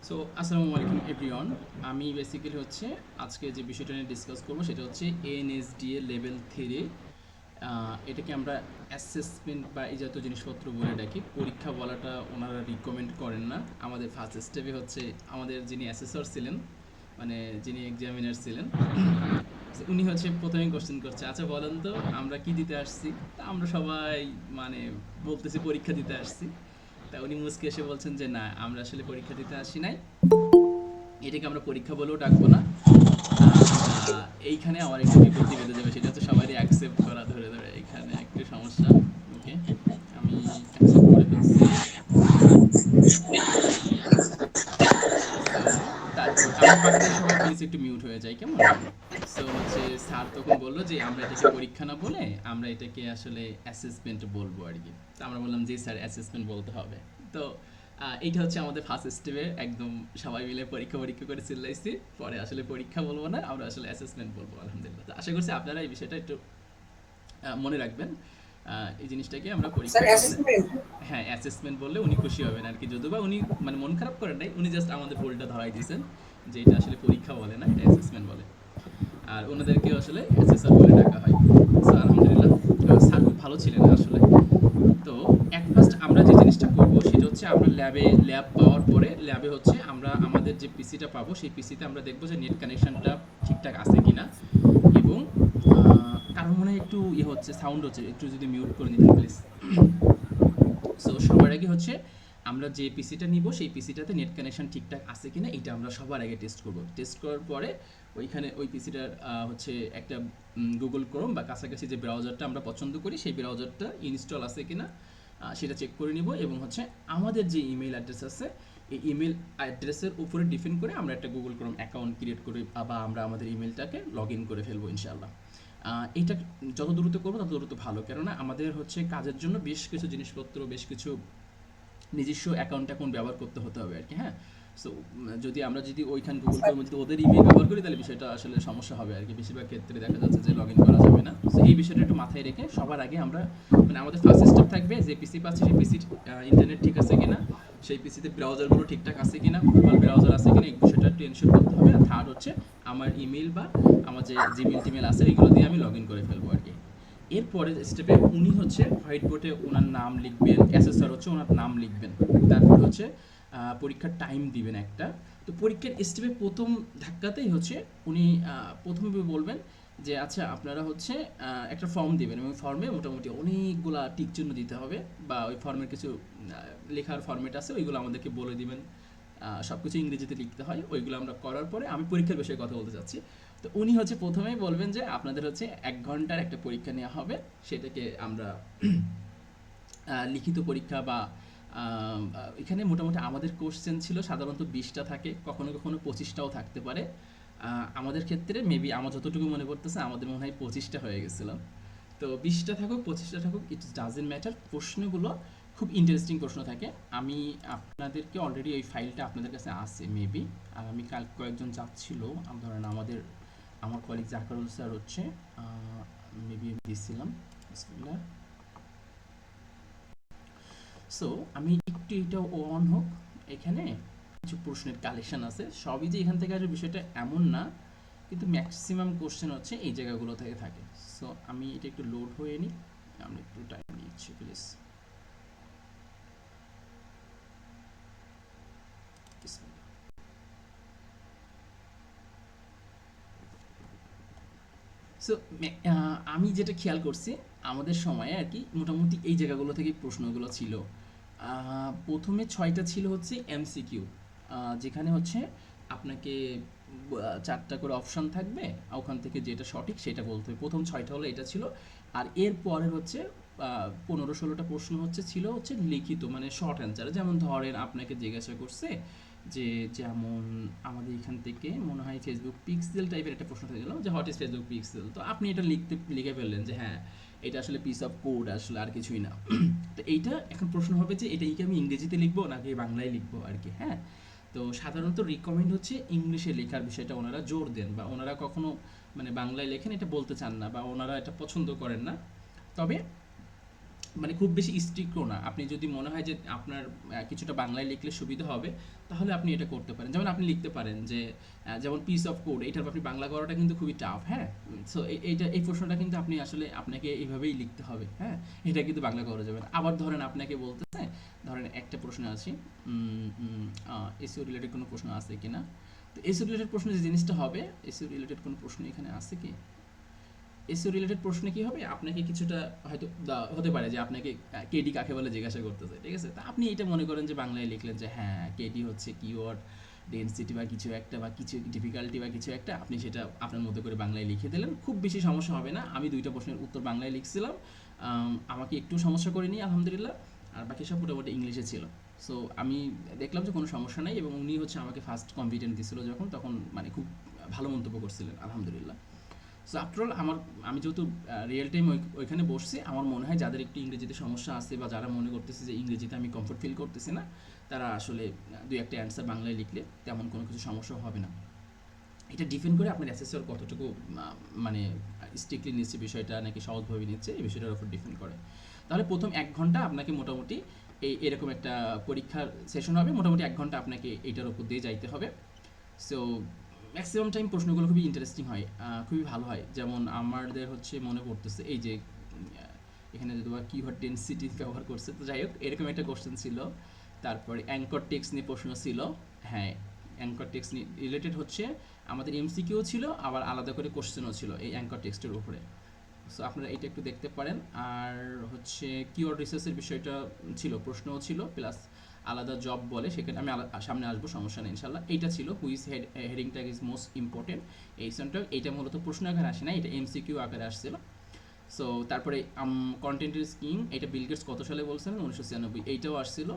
So আসসালামু আলাইকুম everyone. আমি বেসিক্যালি হচ্ছে আজকে যে বিষয়টা নিয়ে ডিসকাস করবো সেটা হচ্ছে এনএসডিএ লেভেল 3। এটাকে আমরা অ্যাসেসমেন্ট বা এই জাতীয় জিনিসপত্র বলে ডাকি। পরীক্ষা বলাটা ওনারা রিকমেন্ড করেন না। আমাদের ফার্স্ট স্টেপে হচ্ছে আমাদের যিনি অ্যাসেসর ছিলেন, মানে যিনি এক্সামিনার ছিলেন, উনি হচ্ছে প্রথমেই কোশ্চেন করছে, আচ্ছা বলেন তো আমরা কি দিতে আসছি। তা আমরা সবাই মানে বলতেছি পরীক্ষা দিতে আসছি। তা উনি মুচকে এসে বলছেন যে না, আমরা আসলে পরীক্ষা দিতে আসি নাই, এটাকে আমরা পরীক্ষা বলেও ডাকবো না। আচ্ছা, এইখানে আমার একটু বিপত্তি বেঁধে যাবে, সেটা হচ্ছে সবারই অ্যাকসেপ্ট করা ধরে ধরে এখানে একটু সমস্যা। ওকে, আমি অ্যাকসেপ্ট করে ফেলছি। সো তারপর আমরা বাকিরা সবাই প্লিজ একটু মিউট হয়ে যাই, কেমন? সো হচ্ছে স্যার তখন বললো যে আমরা এটাকে পরীক্ষা না বলে আমরা এটাকে আসলে অ্যাসেসমেন্ট বলবো আর কি। তো আমরা বললাম যে স্যার অ্যাসেসমেন্ট বলতে হবে। তো এইটা হচ্ছে আমাদের ফার্স্ট স্টেপে একদম সবাই মিলে পরীক্ষা পরীক্ষা করে চিল্লাইছি। পরে আসলে পরীক্ষা বলবো না, আমরা আসলে অ্যাসেসমেন্ট বলবো। আলহামদুলিল্লাহ, তো আশা করছি আপনারা এই বিষয়টা একটু মনে রাখবেন। এই জিনিসটাকে আমরা স্যার পরীক্ষা বললে, অ্যাসেসমেন্ট। হ্যাঁ অ্যাসেসমেন্ট বললে উনি খুশি হবেন আর কি। যদিও বা উনি মানে মন খারাপ করেন নাই, উনি জাস্ট আমাদের ভুলটা ধরাই দিয়েছেন যে এটা আসলে পরীক্ষা বলে না, এটা অ্যাসেসমেন্ট বলে। আর ওনাদেরকেও আসলে অ্যাসেসর বলে ডাকা হয়। সো আলহামদুলিল্লাহ, স্যার খুব ভালো ছিলেন আসলে। তো এক ফার্স্ট আমরা যে জিনিসটা করব সেটা হচ্ছে আমরা ল্যাব পাওয়ার পরে ল্যাবে হচ্ছে আমরা আমাদের যে পিসিটা পাবো সেই পিসিতে আমরা দেখবো যে নেট কানেকশনটা ঠিকঠাক আছে কিনা। এবং কারণ মনে হয় একটু ইয়ে হচ্ছে, সাউন্ড হচ্ছে, একটু যদি মিউট করে নিতেন প্লিজ। সো সবার আগে হচ্ছে আমরা যে পিসিটা নিব সেই পিসিটাতে নেট কানেকশন ঠিকঠাক আছে কিনা এটা আমরা সবার আগে টেস্ট করব। টেস্ট করার পরে ওইখানে ওই পিসিটার হচ্ছে একটা গুগল ক্রোম বা কাছাকাছি যে ব্রাউজারটা আমরা পছন্দ করি সেই ব্রাউজারটা ইনস্টল আছে কিনা সেটা চেক করে নিব। এবং হচ্ছে আমাদের যে ইমেল অ্যাড্রেস আছে এই ইমেল অ্যাড্রেসের উপরে ডিপেন্ড করে আমরা একটা গুগল ক্রোম অ্যাকাউন্ট ক্রিয়েট করে বা আমরা আমাদের ইমেলটাকে লগ ইন করে ফেলবো ইনশাআল্লাহ। এইটা যত দ্রুত করবো তত দ্রুত ভালো, কেননা আমাদের হচ্ছে কাজের জন্য বেশ কিছু জিনিসপত্র, বেশ কিছু নিজস্ব অ্যাকাউন্ট ব্যবহার করতে হতে হবে আর কি। হ্যাঁ, সো যদি আমরা যদি ওইখান গুগল স্যার ক্রোমে যদি ওদের ইমেল ব্যবহার করি তাহলে বিষয়টা আসলে সমস্যা হবে আর কি। বেশিরভাগ ক্ষেত্রে দেখা যাচ্ছে যে লগ ইন করা যাবে না। সো এই বিষয়টা একটু মাথায় রেখে সবার আগে আমরা মানে আমাদের ফার্স্ট স্টেপ থাকবে যে পিসি পাচ্ছি সেই পিসির ইন্টারনেট ঠিক আছে কিনা, সেই পিসিতে ব্রাউজারগুলো ঠিকঠাক আছে কিনা, গুগল ব্রাউজার আছে কিনা, এই বিষয়টা একটু এনশিওর করতে হবে। আর থার্ড হচ্ছে আমার ইমেল বা আমার যে জিমেল টিমেল আছে এগুলো দিয়ে আমি লগ ইন করে ফেলবো আর কি। এরপরে স্টেপে উনি হচ্ছে হোয়াইট বোর্ডে ওনার নাম লিখবেন, অ্যাসেসর হচ্ছে ওনার নাম লিখবেন। তারপর হচ্ছে পরীক্ষার টাইম দিবেন একটা। তো পরীক্ষার স্টেপে প্রথম ধাক্কাতেই হচ্ছে উনি প্রথমে বলবেন যে আচ্ছা আপনারা হচ্ছে একটা ফর্ম দিবেন এবং ফর্মে মোটামুটি অনেকগুলা টিক চিহ্ন দিতে হবে, বা ওই ফর্মের কিছু লেখার ফর্মেট আছে ওইগুলো আমাদেরকে বলে দিবেন। সব কিছু ইংরেজিতে লিখতে হয়, ওইগুলো আমরা করার পরে আমি পরীক্ষার বিষয়ে কথা বলতে চাচ্ছি। তো উনি হচ্ছে প্রথমেই বলবেন যে আপনাদের হচ্ছে ১ ঘন্টার একটা পরীক্ষা নেওয়া হবে, সেটাকে আমরা লিখিত পরীক্ষা বা এখানে মোটামুটি আমাদের কোশ্চেন ছিল সাধারণত ২০টা থাকে, কখনো কখনো ২৫টাও থাকতে পারে। আমাদের ক্ষেত্রে মেবি আমার যতটুকু মনে পড়তেছে আমাদের মনে হয় ২৫টা হয়ে গেছিল। তো ২০টা থাকুক ২৫টা থাকুক, ইট ডাজেন্ট ম্যাটার, প্রশ্নগুলো খুব ইন্টারেস্টিং প্রশ্ন থাকে। আমি আপনাদেরকে অলরেডি ওই ফাইলটা আপনাদের কাছে আছে মেবি। আর আমি কাল কয়েকজন যাচ্ছিল, ধরেন আমার কলিগ জাকারুল স্যার হচ্ছে মেবি দিয়েছিলাম। বিসমিল্লাহ। সো আমি একটু এটা অন হোক, এখানে কিছু প্রশ্নের কালেকশন আছে, সবই যে এখান থেকে আসবে বিষয়টা এমন না, কিন্তু ম্যাক্সিমাম কোশ্চেন হচ্ছে এই জায়গাগুলো থেকে থাকে। সো আমি এটা একটু লোড হয়ে নিই, আমরা একটু টাইম নিচ্ছি প্লিজ। সো আমি যেটা খেয়াল করছি আমাদের সময়ে আর কি মোটামুটি এই জায়গাগুলো থেকে প্রশ্নগুলো ছিল। প্রথমে ৬টা ছিল হচ্ছে এমসিকিউ, যেখানে হচ্ছে আপনাকে ৪টা করে অপশান থাকবে, ওখান থেকে যেটা সঠিক সেটা বলতে হবে। প্রথম ৬টা হলো এটা ছিল। আর এর পরের হচ্ছে ১৫-১৬টা প্রশ্ন ছিল হচ্ছে লিখিত, মানে শর্ট অ্যান্সার। যেমন ধরেন আপনাকে জিজ্ঞাসা করছে যে, যেমন আমাদের এখান থেকে মনে হয় ফেসবুক পিক্সেল টাইপের একটা প্রশ্ন থেকে গেল যে হোয়াট ইজ ফেসবুক পিক্সেল। তো আপনি এটা লিখে ফেললেন যে হ্যাঁ এটা আসলে পিস অফ কোড, আসলে আর কিছুই না। তো এইটা এখন প্রশ্ন হবে যে এটা কি আমি ইংরেজিতে লিখবো নাকি বাংলায় লিখবো আর কি। হ্যাঁ, তো সাধারণত রিকমেন্ড হচ্ছে ইংলিশে লেখার বিষয়টা ওনারা জোর দেন, বা ওনারা কখনো মানে বাংলায় লেখেন এটা বলতে চান না, বা ওনারা এটা পছন্দ করেন না। তবে মানে খুব বেশি স্ট্রিক্টও না। আপনি যদি মনে হয় যে আপনার কিছুটা বাংলায় লিখলে সুবিধা হবে, তাহলে আপনি এটা করতে পারেন। যেমন আপনি লিখতে পারেন যে যেমন পিস অফ কোড, এটার আপনি বাংলা করাটা কিন্তু খুবই টাফ, হ্যাঁ? সো এই প্রশ্নটা কিন্তু আপনি আসলে আপনাকে এইভাবেই লিখতে হবে, হ্যাঁ? এটা কিন্তু বাংলা করা যাবে না। আবার ধরেন আপনাকে বলতেছে, ধরেন একটা প্রশ্ন আছে, এসইও রিলেটেড কোনো প্রশ্ন আছে কিনা? তো এসইও রিলেটেড প্রশ্ন যে জিনিসটা হবে, এসইও রিলেটেড কোনো প্রশ্ন এখানে আছে কি? এসইও রিলেটেড প্রশ্নে কি হবে, আপনাকে কিছুটা হয়তো হতে পারে যে আপনাকে কেডি কাকে বলে জিজ্ঞাসা করতেছে, ঠিক আছে? তা আপনি এটা মনে করেন যে বাংলায় লিখলেন যে হ্যাঁ কেডি হচ্ছে কিওয়ার্ড ডেনসিটি বা কিছু একটা বা কিছু ডিফিকাল্টি বা কিছু একটা, আপনি সেটা আপনার মতো করে বাংলায় লিখে দিলেন, খুব বেশি সমস্যা হবে না। আমি দুইটা প্রশ্নের উত্তর বাংলায় লিখছিলাম, আমাকে একটু সমস্যা করিনি আলহামদুলিল্লাহ, আর বাকি সব মোটামুটি ইংলিশে ছিল। সো আমি দেখলাম যে কোনো সমস্যা নাই, এবং উনি হচ্ছে আমাকে ফার্স্ট কনফিডেন্ট দিছিল যখন, তখন মানে খুব ভালো মন্তব্য করছিলেন আলহামদুলিল্লাহ। সো আফটারঅল আমি যেহেতু রিয়েল টাইম ওইখানে বসছি, আমার মনে হয় যাদের একটু ইংরেজিতে সমস্যা আছে বা যারা মনে করতেছে যে ইংরেজিতে আমি কমফোর্ট ফিল করতেছি না, তারা আসলে দুই একটা অ্যান্সার বাংলায় লিখলে তেমন কোনো কিছু সমস্যা হবে না। এটা ডিপেন্ড করে আপনার অ্যাসেসর কতটুকু মানে স্ট্রিক্টলি নিচ্ছে বিষয়টা নাকি সহজভাবে নিচ্ছে, এই বিষয়টার উপর ডিপেন্ড করে। তাহলে প্রথম 1 ঘন্টা আপনাকে মোটামুটি এরকম একটা পরীক্ষার সেশন হবে, মোটামুটি 1 ঘন্টা আপনাকে এইটার উপর দিয়ে যাইতে হবে। সো ম্যাক্সিমাম টাইম প্রশ্নগুলো খুবই ইন্টারেস্টিং হয়, খুবই ভালো হয়। যেমন আমাদের হচ্ছে মনে পড়তেছে এই যে এখানে যদি বা কিওয়ার্ড ডেনসিটি ব্যবহার করছে, তো যাই হোক এরকম একটা কোশ্চেন ছিল। তারপরে অ্যাঙ্কর টেক্সট নিয়ে প্রশ্ন ছিল, হ্যাঁ অ্যাঙ্কর টেক্সট নিয়ে রিলেটেড হচ্ছে আমাদের এমসিকিউ ছিল, আবার আলাদা করে কোশ্চেনও ছিল এই অ্যাঙ্কর টেক্সটের উপরে। সো আপনারা এটা একটু দেখতে পারেন। আর হচ্ছে কিওয়ার্ড রিসার্চের বিষয়টা ছিল, প্রশ্নও ছিল, প্লাস আলাদা জব বলে, সেখানে আমি সামনে আসবো, সমস্যা নেই ইনশাল্লাহ। এইটা ছিল which heading tag is most important, এই সেন্টার। এইটা মূলত প্রশ্ন আকারে আসে না, এটা এমসিকিউ আকারে আসছিল। সো তারপরে কন্টেন্টের স্কিং, এটা বিল গেটস কত সালে বলছেন, 1996, এইটাও আসছিল।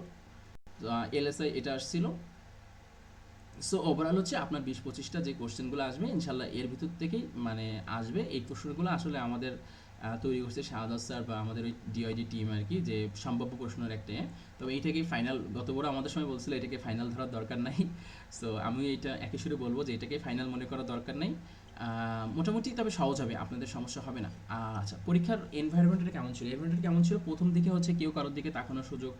এলএসআই এটা আসছিল। সো ওভারঅল হচ্ছে আপনার 20-25টা যে কোশ্চেনগুলো আসবে ইনশাল্লাহ এর ভিতর থেকেই মানে আসবে। এই প্রশ্নগুলো আসলে আমাদের তৈরি করছে শাহাদাত স্যার বা আমাদের ওই ডিআইডি টিম আর কি, যে সম্ভাব্য প্রশ্নের একটা। তবে এইটাকেই ফাইনাল, গত বড় আমাদের সময় বলছিল এটাকে ফাইনাল ধরার দরকার নাই। সো আমি এটা একই সুরে বলবো যে এটাকে ফাইনাল মনে করার দরকার নেই। মোটামুটি তবে সহজ হবে, আপনাদের সমস্যা হবে না। আচ্ছা, পরীক্ষার এনভায়রনমেন্টটা কেমন ছিল? এনভায়রনমেন্ট কেমন ছিল? প্রথম দিকে হচ্ছে কেউ কারোর দিকে তাকানোর সুযোগ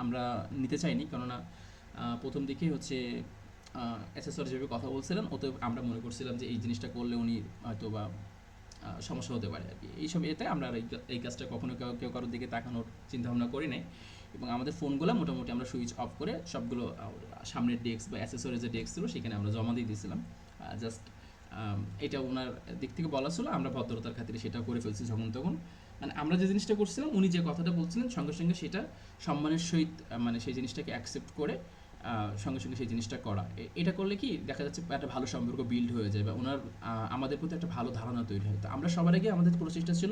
আমরা নিতে চাইনি, কেননা প্রথম দিকে হচ্ছে অ্যাসেসর যেভাবে কথা বলছিলেন, ওতে আমরা মনে করছিলাম যে এই জিনিসটা করলে উনি হয়তো বা সমস্যা হতে পারে আর কি। এইসব এতে আমরা এই কাজটা কখনো কেউ কারোর দিকে তাকানোর চিন্তাভাবনা করি নাই, এবং আমাদের ফোনগুলো মোটামুটি আমরা সুইচ অফ করে সবগুলো সামনের ডেস্ক বা অ্যাসেসরের যে ডেস্ক ছিল সেখানে আমরা জমা দিয়ে দিয়েছিলাম। জাস্ট এটা ওনার দিক থেকে বলা ছিল, আমরা ভদ্রতার খাতিরে সেটা করে ফেলছি যখন তখন। মানে আমরা যে জিনিসটা করছিলাম, উনি যে কথাটা বলছিলেন সঙ্গে সঙ্গে সেটা সম্মানের সহিত মানে সেই জিনিসটাকে অ্যাকসেপ্ট করে সঙ্গে সঙ্গে সেই জিনিসটা করা। এটা করলে কি দেখা যাচ্ছে একটা ভালো সম্পর্ক বিল্ড হয়ে যায়, বা ওনার আমাদের প্রতি একটা ভালো ধারণা তৈরি হয়। তো আমরা সবার আগে আমাদের প্রচেষ্টা ছিল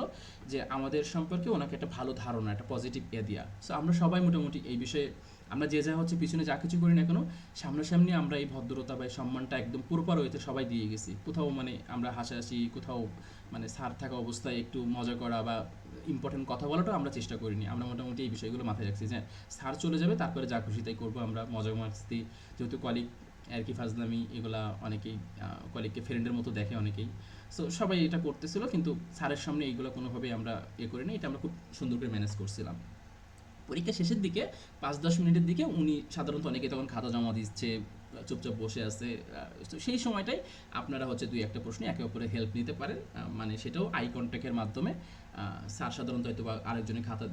যে আমাদের সম্পর্কে ওনাকে একটা ভালো ধারণা, একটা পজিটিভ দেওয়া। সো আমরা সবাই মোটামুটি এই বিষয়ে আমরা যে যা হচ্ছে পিছনে যা কিছু করি না কেন, সামনাসামনি আমরা এই ভদ্রতা বা এই সম্মানটা একদম পুরোপার হইতে সবাই দিয়ে গেছি। কোথাও মানে আমরা হাসাহাসি, কোথাও মানে স্যার থাকা অবস্থায় একটু মজা করা বা ইম্পর্টেন্ট কথা বলাটাও আমরা চেষ্টা করিনি। আমরা মোটামুটি এই বিষয়গুলো মাথায় রাখছি যে স্যার চলে যাবে, তারপরে যা খুশি তাই করবো আমরা, মজা মাস্তি। যেহেতু কলিগ আর কি ফাজলামি এগুলা অনেকেই কলিগকে ফ্রেন্ডের মতো দেখে অনেকেই। সো সবাই এটা করতেছিল, কিন্তু স্যারের সামনে এইগুলো কোনোভাবেই আমরা করিনি। এটা আমরা খুব সুন্দর করে ম্যানেজ করছিলাম। পরীক্ষা শেষের দিকে 5-10 মিনিটের দিকে উনি সাধারণত অনেকে তখন খাতা জমা দিচ্ছে, চুপচাপ বসে আছে। তো সেই সময়টাই আপনারা হচ্ছে 2-1টা প্রশ্নে একে অপরের হেল্প নিতে পারেন, মানে সেটাও আই কন্ট্যাক্টের মাধ্যমে। স্যার সাধারণত হয়তো বা আরেকজনের খাতা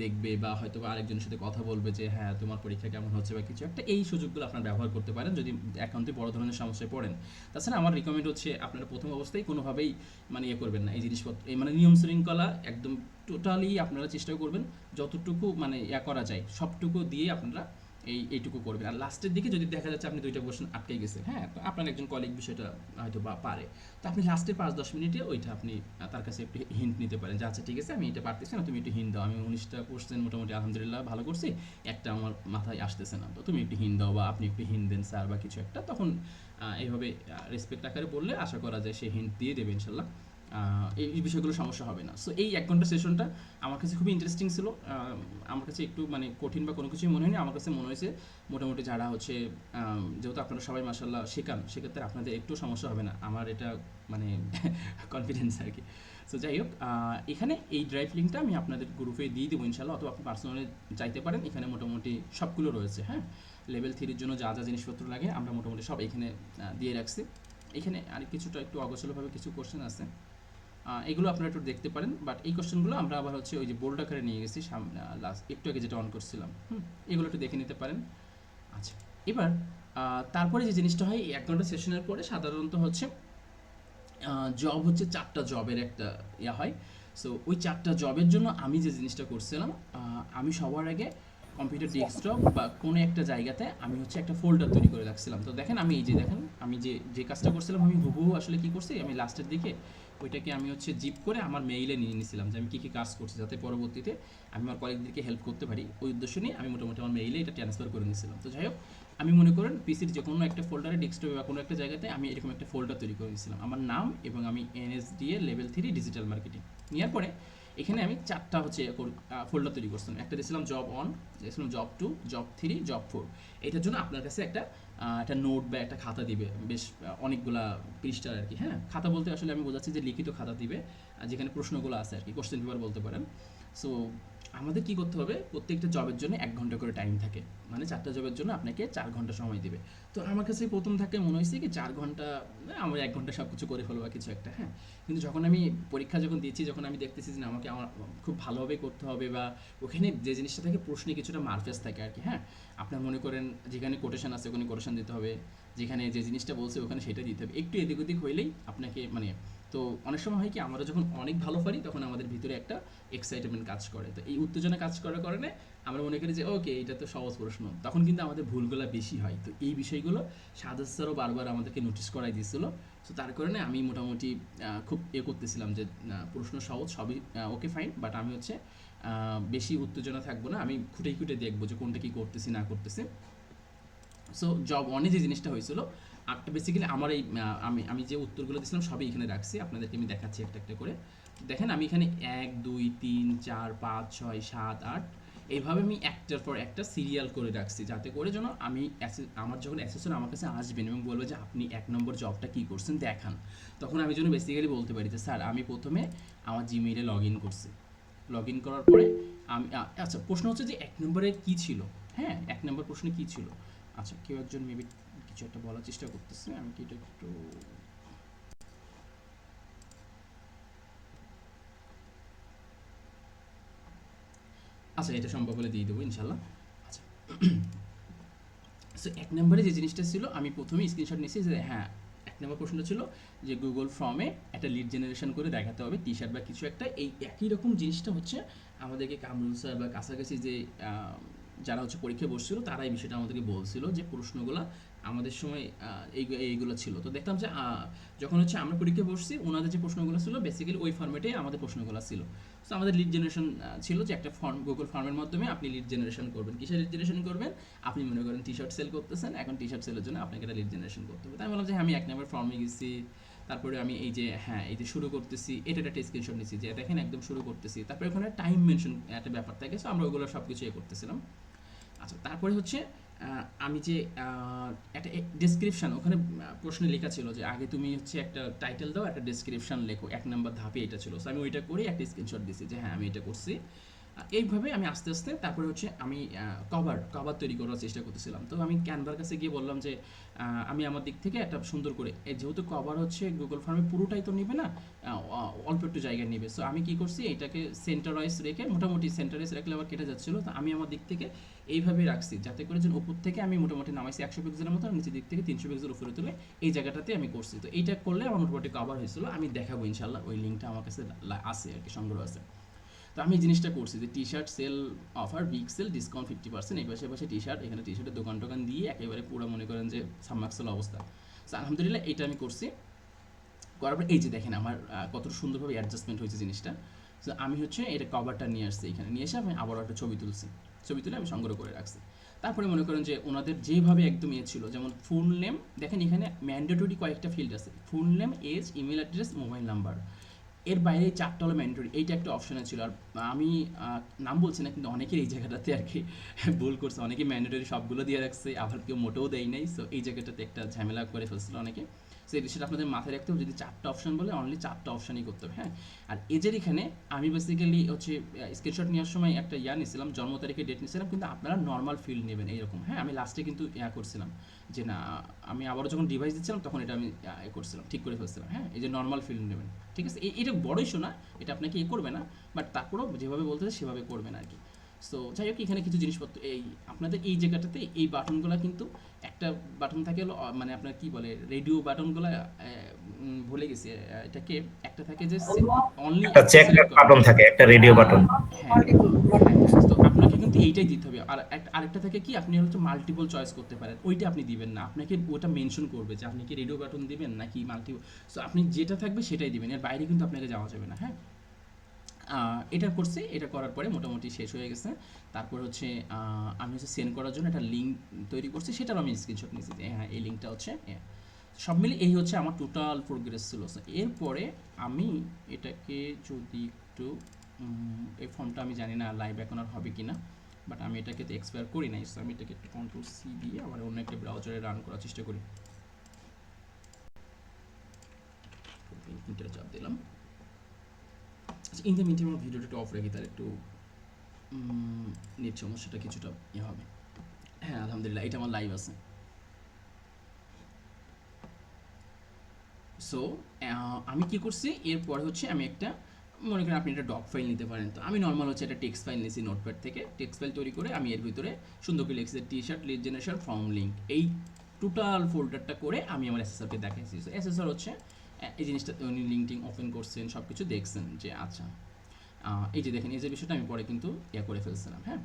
দেখবে, বা হয়তো বা আরেকজনের সাথে কথা বলবে যে হ্যাঁ তোমার পরীক্ষা কেমন হচ্ছে বা কিছু একটা। এই সুযোগগুলো আপনারা ব্যবহার করতে পারেন যদি একান্তই বড় ধরনের সমস্যায় পড়েন। তাছাড়া আমার রিকমেন্ড হচ্ছে আপনারা প্রথম অবস্থায় কোনোভাবেই মানে করবেন না এই জিনিসপত্র, এই মানে নিয়ম শৃঙ্খলা একদম টোটালি আপনারা চেষ্টা করবেন যতটুকু মানে করা যায় সবটুকু দিয়ে আপনারা এইটুকু করবেন। আর লাস্টের দিকে যদি দেখা যাচ্ছে আপনি 2টা কোশ্চেন আটকে গেছে, হ্যাঁ, তো আপনার একজন কলিগ বিষয়টা হয়তো বা পারে, তো আপনি লাস্টের 5-10 মিনিটে ওইটা আপনি তার কাছে একটু হিন্ট নিতে পারেন যে আচ্ছা ঠিক আছে আমি এটা পারতেছি না, তুমি একটু হিন্ট দাও। আমি 19টা কোশ্চেন মোটামুটি আলহামদুলিল্লাহ ভালো করছি, একটা আমার মাথায় আসতেছে না, তো তুমি একটু হিন্ট দাও বা আপনি একটু হিন্ট দেন স্যার বা কিছু একটা। তখন এইভাবে রেসপেক্ট আকারে বললে আশা করা যায় সে হিন্ট দিয়ে দেবে ইনশাল্লাহ। এই বিষয়গুলো সমস্যা হবে না। সো এই 1 ঘন্টা সেশনটা আমার কাছে খুবই ইন্টারেস্টিং ছিল। আমার কাছে একটু মানে কঠিন বা কোনো কিছুই মনে হয়নি। আমার কাছে মনে হয়েছে মোটামুটি যারা হচ্ছে যেহেতু আপনারা সবাই মাশাআল্লাহ শেখান, সেক্ষেত্রে আপনাদের একটু সমস্যা হবে না, আমার এটা মানে কনফিডেন্স আর কি। সো যাই হোক, এখানে এই ড্রাইভ লিঙ্কটা আমি আপনাদের গ্রুপে দিয়ে দেবো ইনশাল্লাহ, অথবা আপনি পার্সোনালি চাইতে পারেন। এখানে মোটামুটি সবগুলো রয়েছে। হ্যাঁ, লেভেল 3-র জন্য যা যা জিনিসপত্র লাগে আমরা মোটামুটি সব এখানে দিয়ে রাখছি। এখানে আর কিছুটা একটু অগোছালোভাবে কিছু কোশ্চেন আছে, এগুলো আপনারা একটু দেখতে পারেন। বাট এই কোশ্চেনগুলো আমরা আবার হচ্ছে ওই যে বোল্ড আকারে নিয়ে গেছি লাস্ট একটু আগে যেটা অন করছিলাম। এগুলো একটু দেখে নিতে পারেন। আচ্ছা, এবার তারপরে যে জিনিসটা হয়, 1 ঘন্টা সেশনের পরে সাধারণত হচ্ছে জব হচ্ছে 4টা জবের একটা ইয়া হয়। সো ওই 4টা জবের জন্য আমি যে জিনিসটা করছিলাম, আমি সবার আগে কম্পিউটার ডেস্কটপ বা কোনো একটা জায়গাতে আমি হচ্ছে একটা ফোল্ডার তৈরি করে রাখছিলাম। তো দেখেন আমি এই যে দেখেন আমি যে কাজটা করছিলাম, আমি হুবহু আসলে কী করছি, আমি লাস্টের দিকে ওইটাকে আমি হচ্ছে জিপ করে আমার মেইলে নিয়ে নিয়েছিলাম যে আমি কী কী কাজ করছি, যাতে পরবর্তীতে আমি আমার কলিগদেরকে হেল্প করতে পারি। ওই উদ্দেশ্য নিয়ে আমি মোটামুটি আমার মেইলে এটা ট্রান্সফার করে নিয়েছিলাম। তো যাই হোক, আমি মনে করেন পিসির যে কোনো একটা ফোল্ডারে ডেস্কটপে বা কোনো একটা জায়গাতে আমি এরকম একটা ফোল্ডার তৈরি করে নিয়েছিলাম আমার নাম, এবং আমি NSDA লেভেল 3 ডিজিটাল মার্কেটিং নেওয়ার পরে এখানে আমি 4টা হচ্ছে ফোল্ডার তৈরি করছিলাম। একটা দিয়েছিলাম জব 1, দিয়েছিলাম জব 2, জব 3, জব 4। এটার জন্য আপনার কাছে একটা নোট বা একটা খাতা দিবে, বেশ অনেকগুলা পৃষ্ঠার আর কি। হ্যাঁ, খাতা বলতে আসলে আমি বোঝাচ্ছি যে লিখিত খাতা দিবে, যেখানে প্রশ্নগুলো আছে আর কি, কোশ্চেন পেপার বলতে পারেন। সো আমাদের কি করতে হবে, প্রত্যেকটা জবের জন্য 1 ঘন্টা করে টাইম থাকে, মানে 4টা জবের জন্য আপনাকে 4 ঘন্টা সময় দিবে। তো আমার কাছে প্রথম থাকে মনে হয়েছে কি 4 ঘন্টা আমরা 1 ঘন্টা সব কিছু করে ফেলবো বা কিছু একটা। হ্যাঁ, কিন্তু যখন আমি পরীক্ষা যখন দিচ্ছি, যখন আমি দেখতেছি যে আমাকে আমার খুব ভালোভাবে করতে হবে, বা ওখানে যে জিনিসটা থাকে প্রশ্নে কিছুটা মারফেস থাকে আর কি। হ্যাঁ, আপনার মনে করেন যেখানে কোটেশন আছে ওখানে কোটেশন দিতে হবে, যেখানে যে জিনিসটা বলছে ওখানে সেটা দিতে হবে, একটু এদিক ওদিক হইলেই আপনাকে মানে, তো অনেক সময় হয় কি আমরা যখন অনেক ভালো পারি তখন আমাদের ভিতরে একটা এক্সাইটমেন্ট কাজ করে। তো এই উত্তেজনা কাজ করার কারণে আমরা মনে করি যে ওকে এটা তো সহজ প্রশ্ন, তখন কিন্তু আমাদের ভুলগুলো বেশি হয়। তো এই বিষয়গুলো সাদাত স্যারও বারবার আমাদেরকে নোটিস করাই দিয়েছিল। সো তার কারণে আমি মোটামুটি খুব করতেছিলাম যে প্রশ্ন সহজ সবই ওকে ফাইন, বাট আমি হচ্ছে বেশি উত্তেজনা থাকবো না, আমি খুঁটে খুঁটে দেখবো যে কোনটা কী করতেছি না করতেছি। সো জব 1-এ যে জিনিসটা হয়েছিল, বেসিক্যালি আমার এই আমি যে উত্তরগুলো দিয়েছিলাম সবই এখানে রাখছি, আপনাদেরকে আমি দেখাচ্ছি একটা একটা করে। দেখেন আমি এখানে 1, 2, 3, 4, 5, 6, 7, 8 এইভাবে আমি একটার পর একটা সিরিয়াল করে রাখছি, যাতে করে যেন আমি আমার যখন অ্যাসেসর আমার কাছে আসবেন এবং বলবে যে আপনি 1 নম্বর জবটা কী করছেন দেখান, তখন আমি যেন বেসিক্যালি বলতে পারি যে স্যার আমি প্রথমে আমার জিমেইলে লগ ইন করছি, লগ ইন করার পরে আমি আচ্ছা, প্রশ্ন হচ্ছে যে 1 নম্বরে কী ছিল। হ্যাঁ, 1 নম্বর প্রশ্নে কী ছিল। আচ্ছা, কেউ একজন মেবি কিছু একটা বলার চেষ্টা করতেছে, আমি কি এটা একটু আচ্ছা এটা সম্ভব হলে দিয়ে দেবো ইনশাল্লাহ। আচ্ছা, সো 1 নম্বরে যে জিনিসটা ছিল আমি প্রথমেই স্ক্রিনশট নিয়েছি যে হ্যাঁ, 1 নম্বর প্রশ্নটা ছিল যে গুগল ফর্মে একটা লিড জেনারেশন করে দেখাতে হবে টি শার্ট বা কিছু একটা। এই একই রকম জিনিসটা হচ্ছে আমাদেরকে কামরুল স্যার বা কাছাকাছি যে যারা হচ্ছে পরীক্ষায় বসছিল তারা এই বিষয়টা আমাদেরকে বলছিল যে প্রশ্নগুলো আমাদের সময় এইগুলো ছিল। তো দেখলাম যে যখন হচ্ছে আমরা পরীক্ষায় বসছি ওনাদের যে প্রশ্নগুলো ছিল বেসিক্যালি ওই ফর্মেটেই আমাদের প্রশ্নগুলো ছিল। সো আমাদের লিড জেনারেশন ছিল যে একটা ফর্ম, গুগল ফর্মের মাধ্যমে আপনি লিড জেনারেশন করবেন। কিসের লিড জেনারেশন করবেন, আপনি মনে করেন টি শার্ট সেল করতেছেন, এখন টি শার্ট সেলের জন্য আপনাকে একটা লিড জেনারেশন করতে হবে। তাই আমি বললাম যে আমি 1 নম্বর ফর্মে গেছি, তারপরে আমি এই যে হ্যাঁ এই যে শুরু করতেছি এটা একটা স্ক্রিনশট নিচ্ছি যে দেখেন একদম শুরু করতেছি, তারপরে ওখানে টাইম মেনশন একটা ব্যাপার থাকে। সো আমরা ওগুলো সব কিছু করতেছিলাম। আচ্ছা, তারপরে হচ্ছে আমি যে একটা ডেসক্রিপশান ওখানে প্রশ্নে লেখা ছিল যে আগে তুমি হচ্ছে একটা টাইটেল দাও, একটা ডেসক্রিপশান লেখো, 1 নম্বর ধাপে এটা ছিল। সো আমি ওইটা করে একটা স্ক্রিনশট দিছি যে হ্যাঁ আমি এটা করছি। এইভাবে আমি আস্তে আস্তে তারপরে হচ্ছে আমি কভার তৈরি করার চেষ্টা করতেছিলাম। তো আমি ক্যানভার কাছে গিয়ে বললাম যে আমি আমার দিক থেকে একটা সুন্দর করে, যেহেতু কভার হচ্ছে গুগল ফর্মে পুরোটাই তো নেবে না, অল্প একটু জায়গায় নেবে। সো আমি কী করছি, এটাকে সেন্টারাইজ রেখে, মোটামুটি সেন্টারাইজ রাখলে আবার কেটে যাচ্ছিলো, তো আমি আমার দিক থেকে এইভাবে রাখছি যাতে করে যে উপর থেকে আমি মোটামুটি নামাইছি 100 পিক্সেলের মতো, নিচের দিক থেকে 300 পিক্সেল উপরে তুলে এই জায়গাটাতে আমি করছি। তো এইটা করলে আমার মোটামুটি কভার হয়েছিল। আমি দেখাবো ইনশাল্লাহ, ওই লিঙ্কটা আমার কাছে আছে আর কি, সংগ্রহ আছে। তো আমি এই জিনিসটা করছি যে T shirt sale offer, big sale, discount 50%, এই পাশে টি শার্ট, এখানে টি শার্টের দোকান টোকান দিয়ে একেবারে পুরো মনে করেন যে সাবমার্সেল অবস্থা। তো আলহামদুলিল্লাহ এটা আমি করছি। করার পর এই যে দেখেন আমার কত সুন্দরভাবে অ্যাডজাস্টমেন্ট হয়েছে জিনিসটা। তো আমি হচ্ছে এটা কভারটা নিয়ে আসছি, এখানে নিয়ে এসে আমি আবারও একটা ছবি তুলছি, ছবি তুলে আমি সংগ্রহ করে রাখছি। তারপরে মনে করেন যে ওনাদের যেভাবে একদম ছিল, যেমন ফুল নেম, দেখেন এখানে ম্যান্ডেটরি কয়েকটা ফিল্ড আছে, full name, age, email address, mobile number, এর বাইরে 4টা হলো ম্যান্ডেটরি, এইটা একটা অপশনে ছিল। আর আমি নাম বলছি না, কিন্তু অনেকের এই জায়গাটাতে আর কি ভুল করছে, অনেকে ম্যান্ডেটরি সবগুলো দিয়ে রাখছে, আবার কেউ মোটেও দেয় নাই। সো এই জায়গাটাতে একটা ঝামেলা করে ফেলছিল অনেকে। সেটা আপনাদের মাথায় রাখতে হবে, যদি 4টা অপশন বলে অনলি 4টা অপশনই করতে হবে, হ্যাঁ। আর এজের এখানে আমি বেসিক্যালি হচ্ছে স্ক্রিনশট নেওয়ার সময় একটা নিয়েছিলাম, জন্ম তারিখে ডেট নিয়েছিলাম, কিন্তু আপনারা নর্মাল ফিল্ড নেবেন এইরকম, হ্যাঁ। আমি লাস্টে কিন্তু করছিলাম যে না, আমি আবারও যখন ডিভাইস দিচ্ছিলাম তখন এটা আমি করছিলাম, ঠিক করে ফেলছিলাম, হ্যাঁ। এই যে নর্মাল ফিল্ড নেবেন, ঠিক আছে। এটা বড় ইস্যু না, এটা আপনাকে করবে না, বাট তারপরেও যেভাবে বলতেছে সেভাবে করবেন আর কি। সো যাই হোক, এখানে কিছু জিনিসপত্র এই আপনাদের এই জায়গাটাতে এই বাটনগুলো কিন্তু একটা বাটন থাকে হলো মানে আপনার কি বলে রেডিও বাটনগুলো, ভুলে গেছি এটাকে, একটা থাকে যে অনলি একটা চেক বাটন থাকে, একটা রেডিও বাটন। হ্যাঁ হ্যাঁ, তো আপনাকে কিন্তু এইটাই দিতে হবে। আর আরেকটা থাকে কি, আপনি হচ্ছে মাল্টিপল চয়েস করতে পারেন, ওইটা আপনি দিবেন না, আপনাকে ওটা মেনশন করবে যে আপনি কি রেডিও বাটন দিবেন নাকি মাল্টিপল। সো আপনি যেটা থাকবে সেটাই দিবেন, এর বাইরে কিন্তু আপনাকে যাওয়া যাবে না, হ্যাঁ। এটা করছি, এটা করার পরে মোটামুটি শেষ হয়ে গেছে। তারপর হচ্ছে আমি হচ্ছে সেন্ড করার জন্য একটা লিঙ্ক তৈরি করছি, সেটারও আমি স্ক্রিনশট নিয়েছি যে হ্যাঁ এই লিঙ্কটা হচ্ছে সব মিলে এই হচ্ছে আমার টোটাল প্রোগ্রেস ছিল। এরপরে আমি এটাকে যদি একটু এই ফর্মটা আমি জানি না লাইভ এখন আর হবে কি না, বাট আমি এটাকে তো এক্সপায়ার করি নাই, সো আমি এটাকে একটু কন্ট্রোল সি দিয়ে আবার অন্য একটা ব্রাউজারে রান করার চেষ্টা করি। ইন্টার চাপ দিলাম। ইন দ্য মিনটাইম আমার ভিডিওটা একটু অফ রাখি, তার একটু নেট সমস্যাটা কিছুটা হবে। হ্যাঁ আলহামদুলিল্লাহ, এটা আমার লাইভ আছে। সো আমি কি করছি এরপরে হচ্ছে আমি একটা, মনে করেন আপনি একটা ডক ফাইল নিতে পারেন, তো আমি নর্মাল হচ্ছে একটা টেক্সট ফাইল নিয়েছি নোটপ্যাড থেকে, টেক্সট ফাইল তৈরি করে আমি এর ভিতরে সুন্দর করে লিখছি T shirt lead generation form link, এই টোটাল ফোল্ডারটা করে আমি আমার এসএসআরকে দেখাইছি। সো এসএসআর হচ্ছে এই জিনিসটা উনি লিঙ্কটিং ওপেন করছেন, সব কিছু দেখছেন যে আচ্ছা এই যে দেখেন এই যে বিষয়টা আমি পরে কিন্তু করে ফেলছিলাম, হ্যাঁ।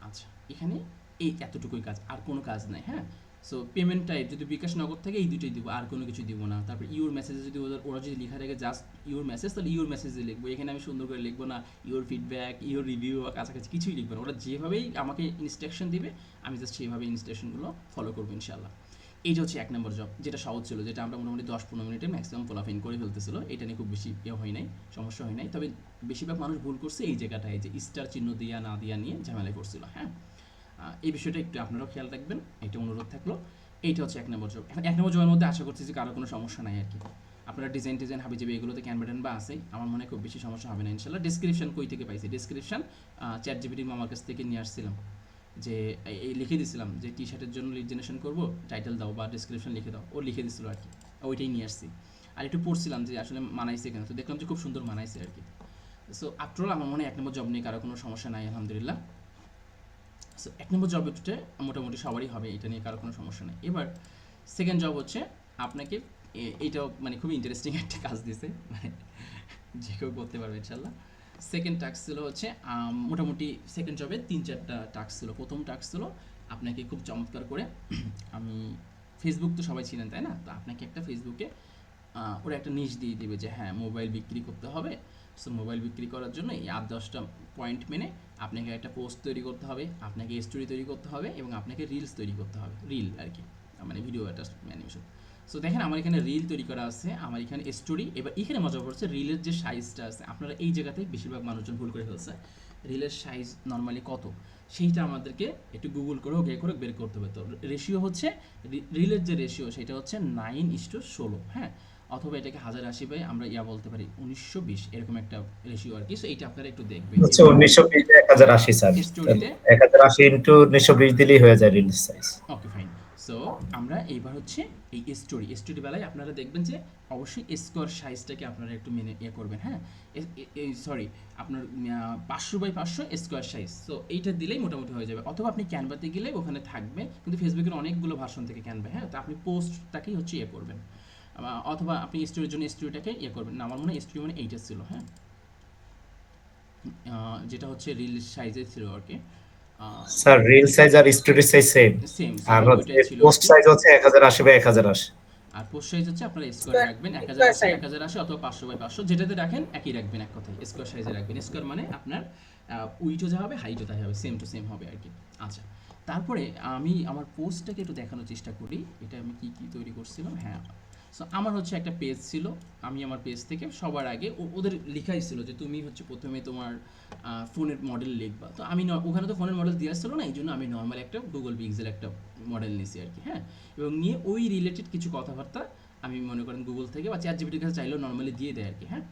আচ্ছা এখানে এই এতটুকুই কাজ, আর কোনো কাজ নাই, হ্যাঁ। সো পেমেন্ট টাইপ যদি বিকাশ নগদ থাকে এই দুটোই দিব, আর কোনো কিছু দিব না। তারপর ইউর মেসেজে যদি ওরা যদি লেখা থাকে জাস্ট ইউর মেসেজ, তাহলে ইউর মেসেজে লিখবো, এখানে আমি সুন্দর করে লিখবো না ইউর ফিডব্যাক, ইউর রিভিউ বা কাছাকাছি কিছুই লিখবো না, ওরা যেভাবেই আমাকে ইনস্ট্রাকশন দিবে আমি জাস্ট সেইভাবে ইনস্ট্রাকশনগুলো ফলো করবো ইনশাল্লাহ। এইটা হচ্ছে 1 নম্বর জব, যেটা সহজ ছিল, যেটা আমরা মোটামুটি 10-15 মিনিটে ম্যাক্সিমাম ফলাফিন করে ফেলতেছিল, এটা নিয়ে খুব বেশি হয় নাই, সমস্যা হয় নাই। তবে বেশিরভাগ মানুষ ভুল করছে এই জায়গাটায়, যে স্টার চিহ্ন দিয়া না দিয়া নিয়ে ঝামেলা করছিল, হ্যাঁ। এই বিষয়টা একটু আপনারাও খেয়াল রাখবেন, এটা অনুরোধ থাকলো। এইটা হচ্ছে 1 নম্বর জব। এখন 1 নম্বর জবের মধ্যে আশা করছি যে কারো কোনো সমস্যা নাই আর কি। আপনারা ডিজাইন হাবিজাবি এগুলোতে ক্যানভাটেন বা আছে, আমার মনে হয় খুব বেশি সমস্যা হবে না ইনশাল্লাহ। ডেসক্রিপশন কই থেকে পাইছি, ডেসক্রিপশন চ্যাট জিপিটি মামার কাছ থেকে নিয়ে আসছিলাম, যে এই লিখে দিয়েছিলাম যে টি শার্টের জন্য লিড জেনারেশন করবো, টাইটেল দাও বা ডেসক্রিপশন লিখে দাও, ও লিখে দিচ্ছিল আর কি, ওইটাই নিয়ে আসছি। আর একটু পড়ছিলাম যে আসলে মানাইছে কেন, তো দেখলাম যে খুব সুন্দর মানাইছে আর কি। সো আফটারঅল আমার মনে হয় 1 নম্বর জব নিয়ে কারো কোনো সমস্যা নাই আলহামদুলিল্লাহ। সো 1 নম্বর জবটা মোটামুটি সবারই হবে, এটা নিয়ে কারো কোনো সমস্যা নেই। এবার সেকেন্ড জব হচ্ছে আপনাকে এইটাও মানে খুবই ইন্টারেস্টিং একটা কাজ দিছে, মানে যে কেউ করতে পারবে ইনশাল্লাহ। সেকেন্ড টাস্ক ছিল হচ্ছে মোটামুটি সেকেন্ড জবে 3-4টা টাস্ক ছিল। প্রথম টাস্ক ছিল আপনাকে খুব চমৎকার করে আমি ফেসবুক তো সবাই ছিলেন তাই না, তো আপনাকে একটা ফেসবুকে ওরা একটা নিশ দিয়ে দিবে যে হ্যাঁ মোবাইল বিক্রি করতে হবে। সো মোবাইল বিক্রি করার জন্য এই 8-10টা পয়েন্ট মেনে আপনাকে একটা পোস্ট তৈরি করতে হবে, আপনাকে স্টোরি তৈরি করতে হবে এবং আপনাকে রিলস তৈরি করতে হবে, রিল আর কি, মানে ভিডিও একটা অ্যানিমেশন। সো দেখেন আমার এখানে রিল তৈরি করা আছে, আমার এখানে স্টোরি। এবার এখানে মজা পড়ছে রিলের যে সাইজটা আছে, আপনারা এই জায়গাতে বেশিরভাগ মানুষজন ভুল করে ফেলছে, রিলের সাইজ নর্মালি কত সেইটা আমাদেরকে একটু গুগল করে করে বের করতে হবে। তো রেশিও হচ্ছে রিলের যে রেশিও সেটা হচ্ছে 9:16, হ্যাঁ, অথবা এটাকে 1080 আমরা বলতে পারি 1920, এরকম একটা রেশিও আর কি। সো এইটা আপনারা একটু দেখবেন, আচ্ছা 1920 1080 স্যার, স্টোরিতে 1080 ইনটু 1920 দিলেই হয়ে যায় reel size. Okay fine. So আমরা এইবার হচ্ছে এই স্টোরি বেলায় আপনারা দেখবেন যে অবশ্যই স্কোয়ার সাইজটাকে আপনারা একটু মেনে করবেন, হ্যাঁ। সরি আপনার 500x500 স্কোয়ার সাইজ, সো এইটা দিলেই মোটামুটি হয়ে যাবে। অথবা আপনি ক্যানভাতে গেলে ওখানে থাকবে, কিন্তু ফেসবুকের অনেকগুলো ভার্সন থেকে ক্যানভা, হ্যাঁ। তো আপনি পোস্টটাকেই হচ্ছে করবেন, অথবা আপনি স্টোরির জন্য স্টোরিটাকে করবেন না, আমার মনে হয় স্টোরি মানে এইটা ছিল, হ্যাঁ, যেটা হচ্ছে রিল সাইজের ছিল আর কি। স্যার রিল সাইজ আর স্টোরি সাইজ সেম, সেম আর ওইটাই ছিল আর পোস্ট কি। সাইজ হচ্ছে 1080x1080। আর পোস্ট সাইজ হচ্ছে আপনারা স্কোয়ারে রাখবেন 1080 অথবা 500x500, যেটাতে রাখেন একই রাখবেন, এক কথায় স্কোয়ার সাইজে রাখবেন। স্কোয়ার মানে আপনার উইডথও যা হবে হাইটও তাই হবে, সেম টু সেম হবে আর কি। আচ্ছা তারপরে আমি আমার পোস্টটাকে একটু দেখানোর চেষ্টা করি, এটা আমি কি কি তৈরি করছিলাম, হ্যাঁ। সো আমার হচ্ছে একটা পেজ ছিল, আমি আমার পেজ থেকে সবার আগে ওদের লেখাই ছিল যে তুমি হচ্ছে প্রথমে তোমার ফোনের মডেল লিখবা। তো আমি ওখানে তো ফোনের মডেল দেওয়া ছিল না, এই জন্য আমি নর্মাল একটা গুগল পিক্সেল একটা মডেল নিয়েছি আর কি, হ্যাঁ। এবং নিয়ে ওই রিলেটেড কিছু কথাবার্তা আমি মনে করেন গুগল থেকে বা চ্যাট জিপিটির কাছে চাইলেও নর্মালি দিয়ে দেয় আর কি। হ্যাঁ,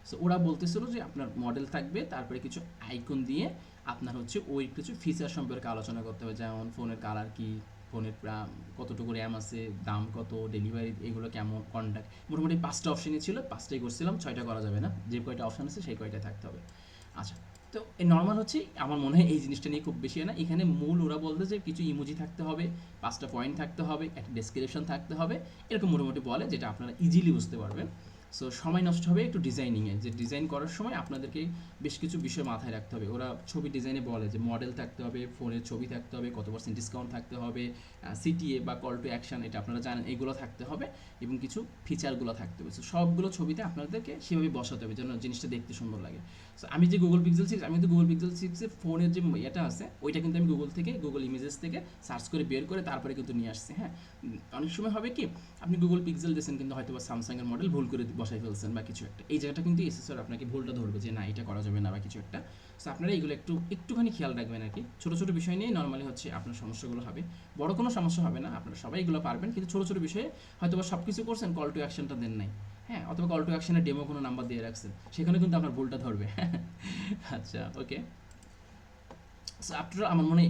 সো ওরা বলতেছিল যে আপনার মডেল থাকবে, তারপরে কিছু আইকন দিয়ে আপনার হচ্ছে ওই কিছু ফিচার সম্পর্কে আলোচনা করতে হবে, যেমন ফোনের কালার কি, ফোনের কতটুকু র্যাম আছে, দাম কত, ডেলিভারি এগুলো কেমন, কন্ট্যাক্ট, মোটামুটি 5টা অপশনই ছিল, 5টাই করছিলাম, 6টা করা যাবে না, যে কয়টা অপশন আছে সেই কয়টাই থাকতে হবে। আচ্ছা, তো এই নর্মাল হচ্ছে আমার মনে হয় এই জিনিসটা নিয়ে খুব বেশি না। এখানে মূল ওরা বলতে যে কিছু ইমোজি থাকতে হবে, 5টা পয়েন্ট থাকতে হবে, একটা ডেসক্রিপশন থাকতে হবে, এরকম মোটামুটি বলে, যেটা আপনারা ইজিলি বুঝতে পারবেন। সো সময় নষ্ট হবে একটু ডিজাইনিংয়ে, যে ডিজাইন করার সময় আপনাদেরকে বেশ কিছু বিষয় মাথায় রাখতে হবে। ওরা ছবি ডিজাইনে বলে যে মডেল থাকতে হবে, ফোনের ছবি থাকতে হবে, কত % ডিসকাউন্ট থাকতে হবে, সিটিএ বা কল টু অ্যাকশন, এটা আপনারা জানেন, এগুলো থাকতে হবে, এবং কিছু ফিচারগুলো থাকতে হবে। সো সবগুলো ছবিতে আপনাদেরকে সেভাবে বসাতে হবে যেন জিনিসটা দেখতে সুন্দর লাগে। সো আমি যে গুগল পিক্সেল 6, আমি তো গুগল পিক্সেল 6 ফোনের যে এটা আছে ওইটা কিন্তু আমি গুগল থেকে, গুগল ইমেজেস থেকে সার্চ করে বের করে তারপরে কিন্তু নিয়ে আসছি। হ্যাঁ, অনেক সময় হবে কি আপনি গুগল পিক্সেল দিয়েছেন কিন্তু হয়তো বা স্যামসাংয়ের মডেল ভুল করে বসাই ফেলছেন বা কিছু একটা, এই জায়গাটা কিন্তু এসএসআর আপনাকে ভুলটা ধরবে যে না এটা করা যাবে না বা কিছু একটা। সো আপনারা এগুলো একটুখানি খেয়াল রাখবেন আর কি। ছোটো ছোটো বিষয় নিয়ে নর্মালি হচ্ছে আপনার সমস্যাগুলো হবে, বড় কোনো সমস্যা হবে না, আপনারা সবাই এগুলো পারবেন, কিন্তু ছোটো ছোটো বিষয়ে হয়তো বা সব কিছু করছেন, কল টু অ্যাকশনটা দেন নাই। হ্যাঁ, অথবা কল টু অ্যাকশনের ডেমো কোনো নাম্বার দিয়ে রাখছেন, সেখানে কিন্তু আপনার ভুলটা ধরবে। আচ্ছা, ওকে। সো আফটার আমার মনে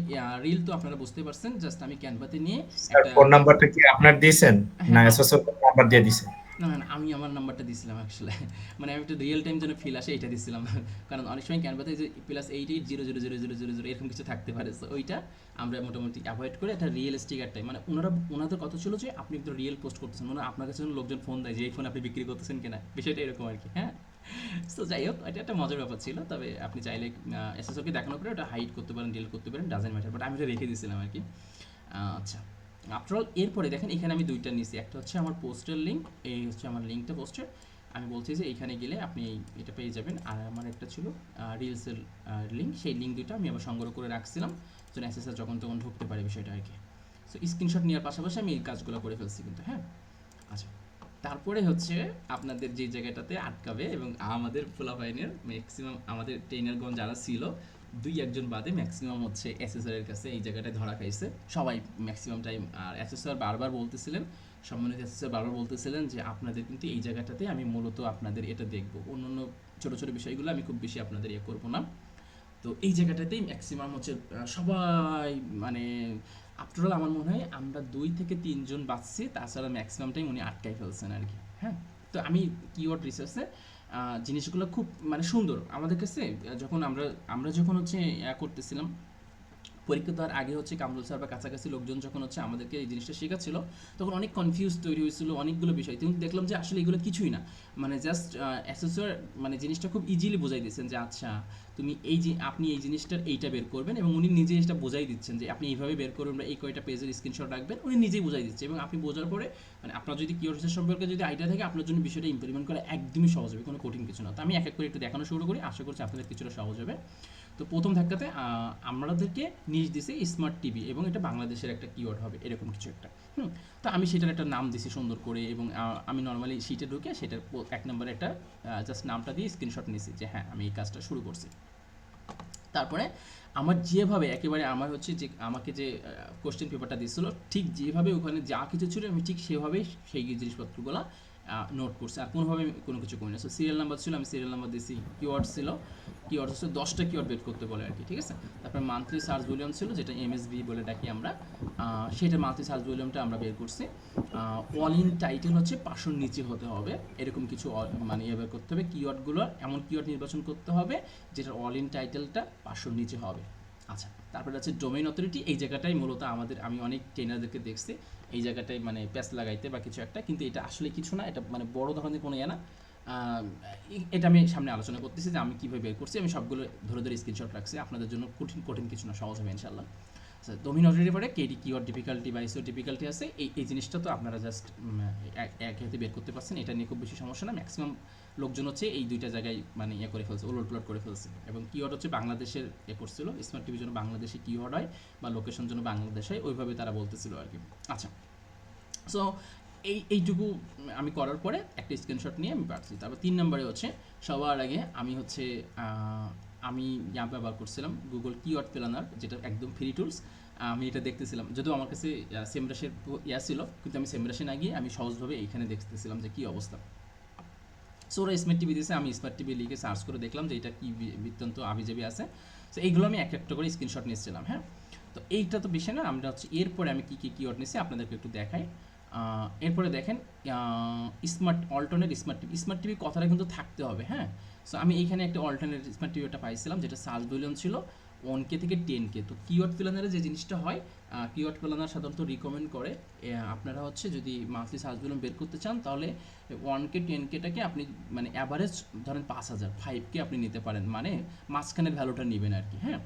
রিল তো আপনারা বুঝতে পারছেন, জাস্ট আমি ক্যানভাতে নিয়ে স্যার একটা, ফোন নাম্বারটা কি আপনার দিয়েছেন না হ্যাঁ, এসএসএর নাম্বার দিয়ে দিয়েছেন? না, না, না, আমি আমার নাম্বারটা দিছিলাম আসলে। মানে আমি একটা রিয়েল টাইম যেন ফিল আসে এটা দিছিলাম। কারণ অনেক সময় ক্যানভাতে যে +88000000 এরকম কিছু থাকতে পারে। সো ওইটা আমরা মোটামুটি এভয়েড করে একটা রিয়েলিস্টিক একটাই, মানে ওনাদের কথা ছিল যে আপনি একটু রিয়েল পোস্ট করতেছেন, মানে আপনার কাছে যেন লোকজন ফোন দেয় যে এই ফোন আপনি বিক্রি করতেছেন কিনা, বিষয়টা এরকম আর কি। হ্যাঁ, সো যাই হোক, এটা একটা মজার ব্যাপার ছিল। তবে আপনি চাইলে এসএসওকে দেখানোর পরে ওটা হাইড করতে পারেন, ডিলিট করতে পারেন, ডাজেন্ট ম্যাটার, বাট আমি এটা রেখে দিয়েছিলাম আর কি। আচ্ছা, আফটার অল এরপরে দেখেন এখানে আমি দুইটা নিছি, একটা হচ্ছে আমার পোস্টের লিঙ্ক, এই হচ্ছে আমার লিঙ্কটা পোস্টের, আমি বলছি যে এইখানে গেলে আপনি এটা পেয়ে যাবেন। আর আমার একটা ছিল রিলসের লিঙ্ক, সেই লিঙ্ক দুইটা আমি আবার সংগ্রহ করে রাখছিলাম যেন এসএসআর যখন তখন ঢুকতে পারে বিষয়টা আর কি। সো স্ক্রিনশট নেওয়ার পাশাপাশি আমি এই কাজগুলো করে ফেলছি কিন্তু। হ্যাঁ, আচ্ছা, তারপরে হচ্ছে আপনাদের যে জায়গাটাতে আটকাবে, এবং আমাদের পোলাপাইনের ম্যাক্সিমাম আমাদের ট্রেনারগণ যারা ছিল 2-1 জন বাদে ম্যাক্সিমাম হচ্ছে এসএসআরের কাছে এই জায়গাটায় ধরা খাইছে সবাই ম্যাক্সিমাম টাইম। আর এসএসআর বারবার বলতেছিলেন, সম্মানিত এসএসআর বারবার বলতেছিলেন যে আপনাদের কিন্তু এই জায়গাটাতে আমি মূলত আপনাদের এটা দেখব, অন্য ছোটো ছোটো বিষয়গুলো আমি খুব বেশি আপনাদের ইয়ে করবো না। তো এই জায়গাটাতেই ম্যাক্সিমাম হচ্ছে সবাই, মানে আফটার অল আমার মনে হয় আমরা 2 থেকে 3 জন বাঁচছি, তাছাড়া ম্যাক্সিমাম টাইম উনি আটকাই ফেলছেন আর কি। হ্যাঁ, তো আমি কিওয়ার্ড রিসার্চে জিনিসগুলো খুব মানে সুন্দর আমাদের কাছে, যখন আমরা যখন হচ্ছে করতেছিলাম পরীক্ষা দেওয়ার আগে হচ্ছে কামরুল স্যার বা কাছাকাছি লোকজন যখন হচ্ছে আমাদেরকে এই জিনিসটা শেখাচ্ছিল, তখন অনেক কনফিউজ তৈরি হয়েছিল অনেকগুলো বিষয়, কিন্তু দেখলাম যে আসলে এগুলো কিছুই না, মানে জাস্ট অ্যাসেসর মানে জিনিসটা খুব ইজিলি বোঝাই দিচ্ছেন যে আচ্ছা তুমি এই যে আপনি এই জিনিসটার এইটা বের করবেন, এবং উনি নিজে এটা বোঝাই দিচ্ছেন যে আপনি এইভাবে বের করবেন বা এই কয়টা পেজের স্ক্রিনশট রাখবেন, উনি নিজেই বোঝাই দিচ্ছে, এবং আপনি বোঝার পরে মানে আপনার যদি কিওয়ার্ড রিসার্চ সম্পর্কে যদি আইডিয়া থাকে আপনার জন্য বিষয়টা ইমপ্লিমেন্ট করা একদমই সহজ হবে, কোনো কঠিন কিছু না। তো আমি এক এক করে একটু দেখানো শুরু করি, আশা করছি আপনাদের কিছুটা সহজ হবে। তো প্রথম ধাক্কাতে আমাদেরকে নিজ দিছে স্মার্ট টিভি, এবং এটা বাংলাদেশের একটা কিওয়ার্ড হবে এরকম কিছু একটা। তো আমি সেটার একটা নাম দিছি সুন্দর করে, এবং আমি নর্মালি শিটে ঢুকে সেটার 1 নম্বরে একটা জাস্ট নামটা দিয়ে স্ক্রিনশট নিয়েছি যে হ্যাঁ আমি এই কাজটা শুরু করছি। তারপরে আমার যেভাবে একেবারে আমার হচ্ছে যে আমাকে যে কোশ্চেন পেপারটা দিয়েছিল ঠিক যেভাবে ওখানে যা কিছু ছিল আমি ঠিক সেভাবেই সেই জিনিসপত্রগুলো নোট করছি, আর কোনোভাবে কোনো কিছু করি না। সো সিরিয়াল নাম্বার ছিল, আমি সিরিয়াল নাম্বার দিয়েছি। কিওয়ার্ড ছিল, কিওয়ার্ড হচ্ছে 10টা কিওয়ার্ড বের করতে বলে আর কি, ঠিক আছে। তারপর মান্থলি সার্চ ভলিউম ছিল, যেটা এমএসবি বলে ডাকি আমরা, সেটা মান্থলি সার্চ ভলিউমটা আমরা বের করছি। অল ইন টাইটেল হচ্ছে 500-র নিচে হতে হবে, এরকম কিছু মানে ইয়ে বের করতে হবে। কিওয়ার্ডগুলো এমন কিওয়ার্ড নির্বাচন করতে হবে যেটার অল ইন টাইটেলটা 500-র নিচে হবে। আচ্ছা, তারপরে আছে ডোমেইন অথরিটি, এই জায়গাটাই মূলত আমি অনেক ট্রেনারদেরকে দেখছি এই জায়গাটায় মানে প্যাচ লাগাইতে বা কিছু একটা, কিন্তু এটা আসলে কিছু না, এটা মানে বড় ধরনের কোনো ইয়ে না। এটা আমি সামনে আলোচনা করতেছি যে আমি কীভাবে বের করছি, আমি সবগুলো ধরে ধরে স্ক্রিনশট রাখছি, আপনাদের জন্য কঠিন কিছু না, সহজ হবে ইনশাল্লাহ। ডোমেইন অথরিটির পরে কেডি কিওয়ার্ড ডিফিকাল্টি বা এসইও ডিফিকাল্টি আছে, এই জিনিসটা তো আপনারা জাস্ট এক হাতে বের করতে পারছেন, এটা নিয়ে খুব বেশি সমস্যা না। ম্যাক্সিমাম লোকজন হচ্ছে এই দুইটা জায়গায় মানে ইয়ে করে ফেলছে, ওলট প্লট করে ফেলছে, এবং কিওয়ার্ড হচ্ছে বাংলাদেশের করছিল, স্মার্ট টিভির জন্য বাংলাদেশে কিওয়ার্ড হয় বা লোকেশন জন্য বাংলাদেশ হয়, ওইভাবে তারা বলতেছিল আর কি। আচ্ছা, সো এইটুকু আমি করার পরে একটা স্ক্রিনশট নিয়ে আমি পাচ্ছি। তারপর 3 নম্বরে হচ্ছে সবার আগে আমি হচ্ছে আমি ব্যবহার করছিলাম গুগল কিওয়ার্ড প্ল্যানার, যেটা একদম ফ্রি টুলস। আমি এটা দেখতেছিলাম, যদিও আমার কাছে সেমরাশের ছিল, কিন্তু আমি সেমরাশে না গিয়ে আমি সহজভাবে এইখানে দেখতেছিলাম যে কী অবস্থা। সো ওরা স্মার্ট টিভি দিয়েছে, আমি স্মার্ট টিভি লিখে সার্চ করে দেখলাম যে এটা কী বৃত্তান্ত আবিজাবি আছে। সো এইগুলো আমি একটা করে স্ক্রিনশট নিচ্ছিলাম। হ্যাঁ, তো এইটা তো বিষয় না, আমরা হচ্ছে এরপরে আমি কী কী কিওয়ার্ড নিচ্ছি আপনাদেরকে একটু দেখাই। এরপরে দেখেন স্মার্ট অল্টারনেট স্মার্ট টিভি কথাটা কিন্তু থাকতে হবে। হ্যাঁ, সো আমি এইখানে একটা অল্টারনেট স্মার্ট টিভিটা পাইছিলাম, যেটা সার্চ ভলিউম ছিল 1K থেকে 10K। তো কিওয়ার্ড প্ল্যানারে যে জিনিসটা হয়, কিওয়ার্ড প্ল্যানার সাধারণত রিকমেন্ড করে আপনারা হচ্ছে যদি মান্থলি সার্চ ভলিউম বের করতে চান, তাহলে 1K 10Kটাকে আপনি মানে অ্যাভারেজ ধরেন 5000 5K আপনি নিতে পারেন, মানে মাঝখানের ভ্যালুটা নেবেন আর কি। হ্যাঁ,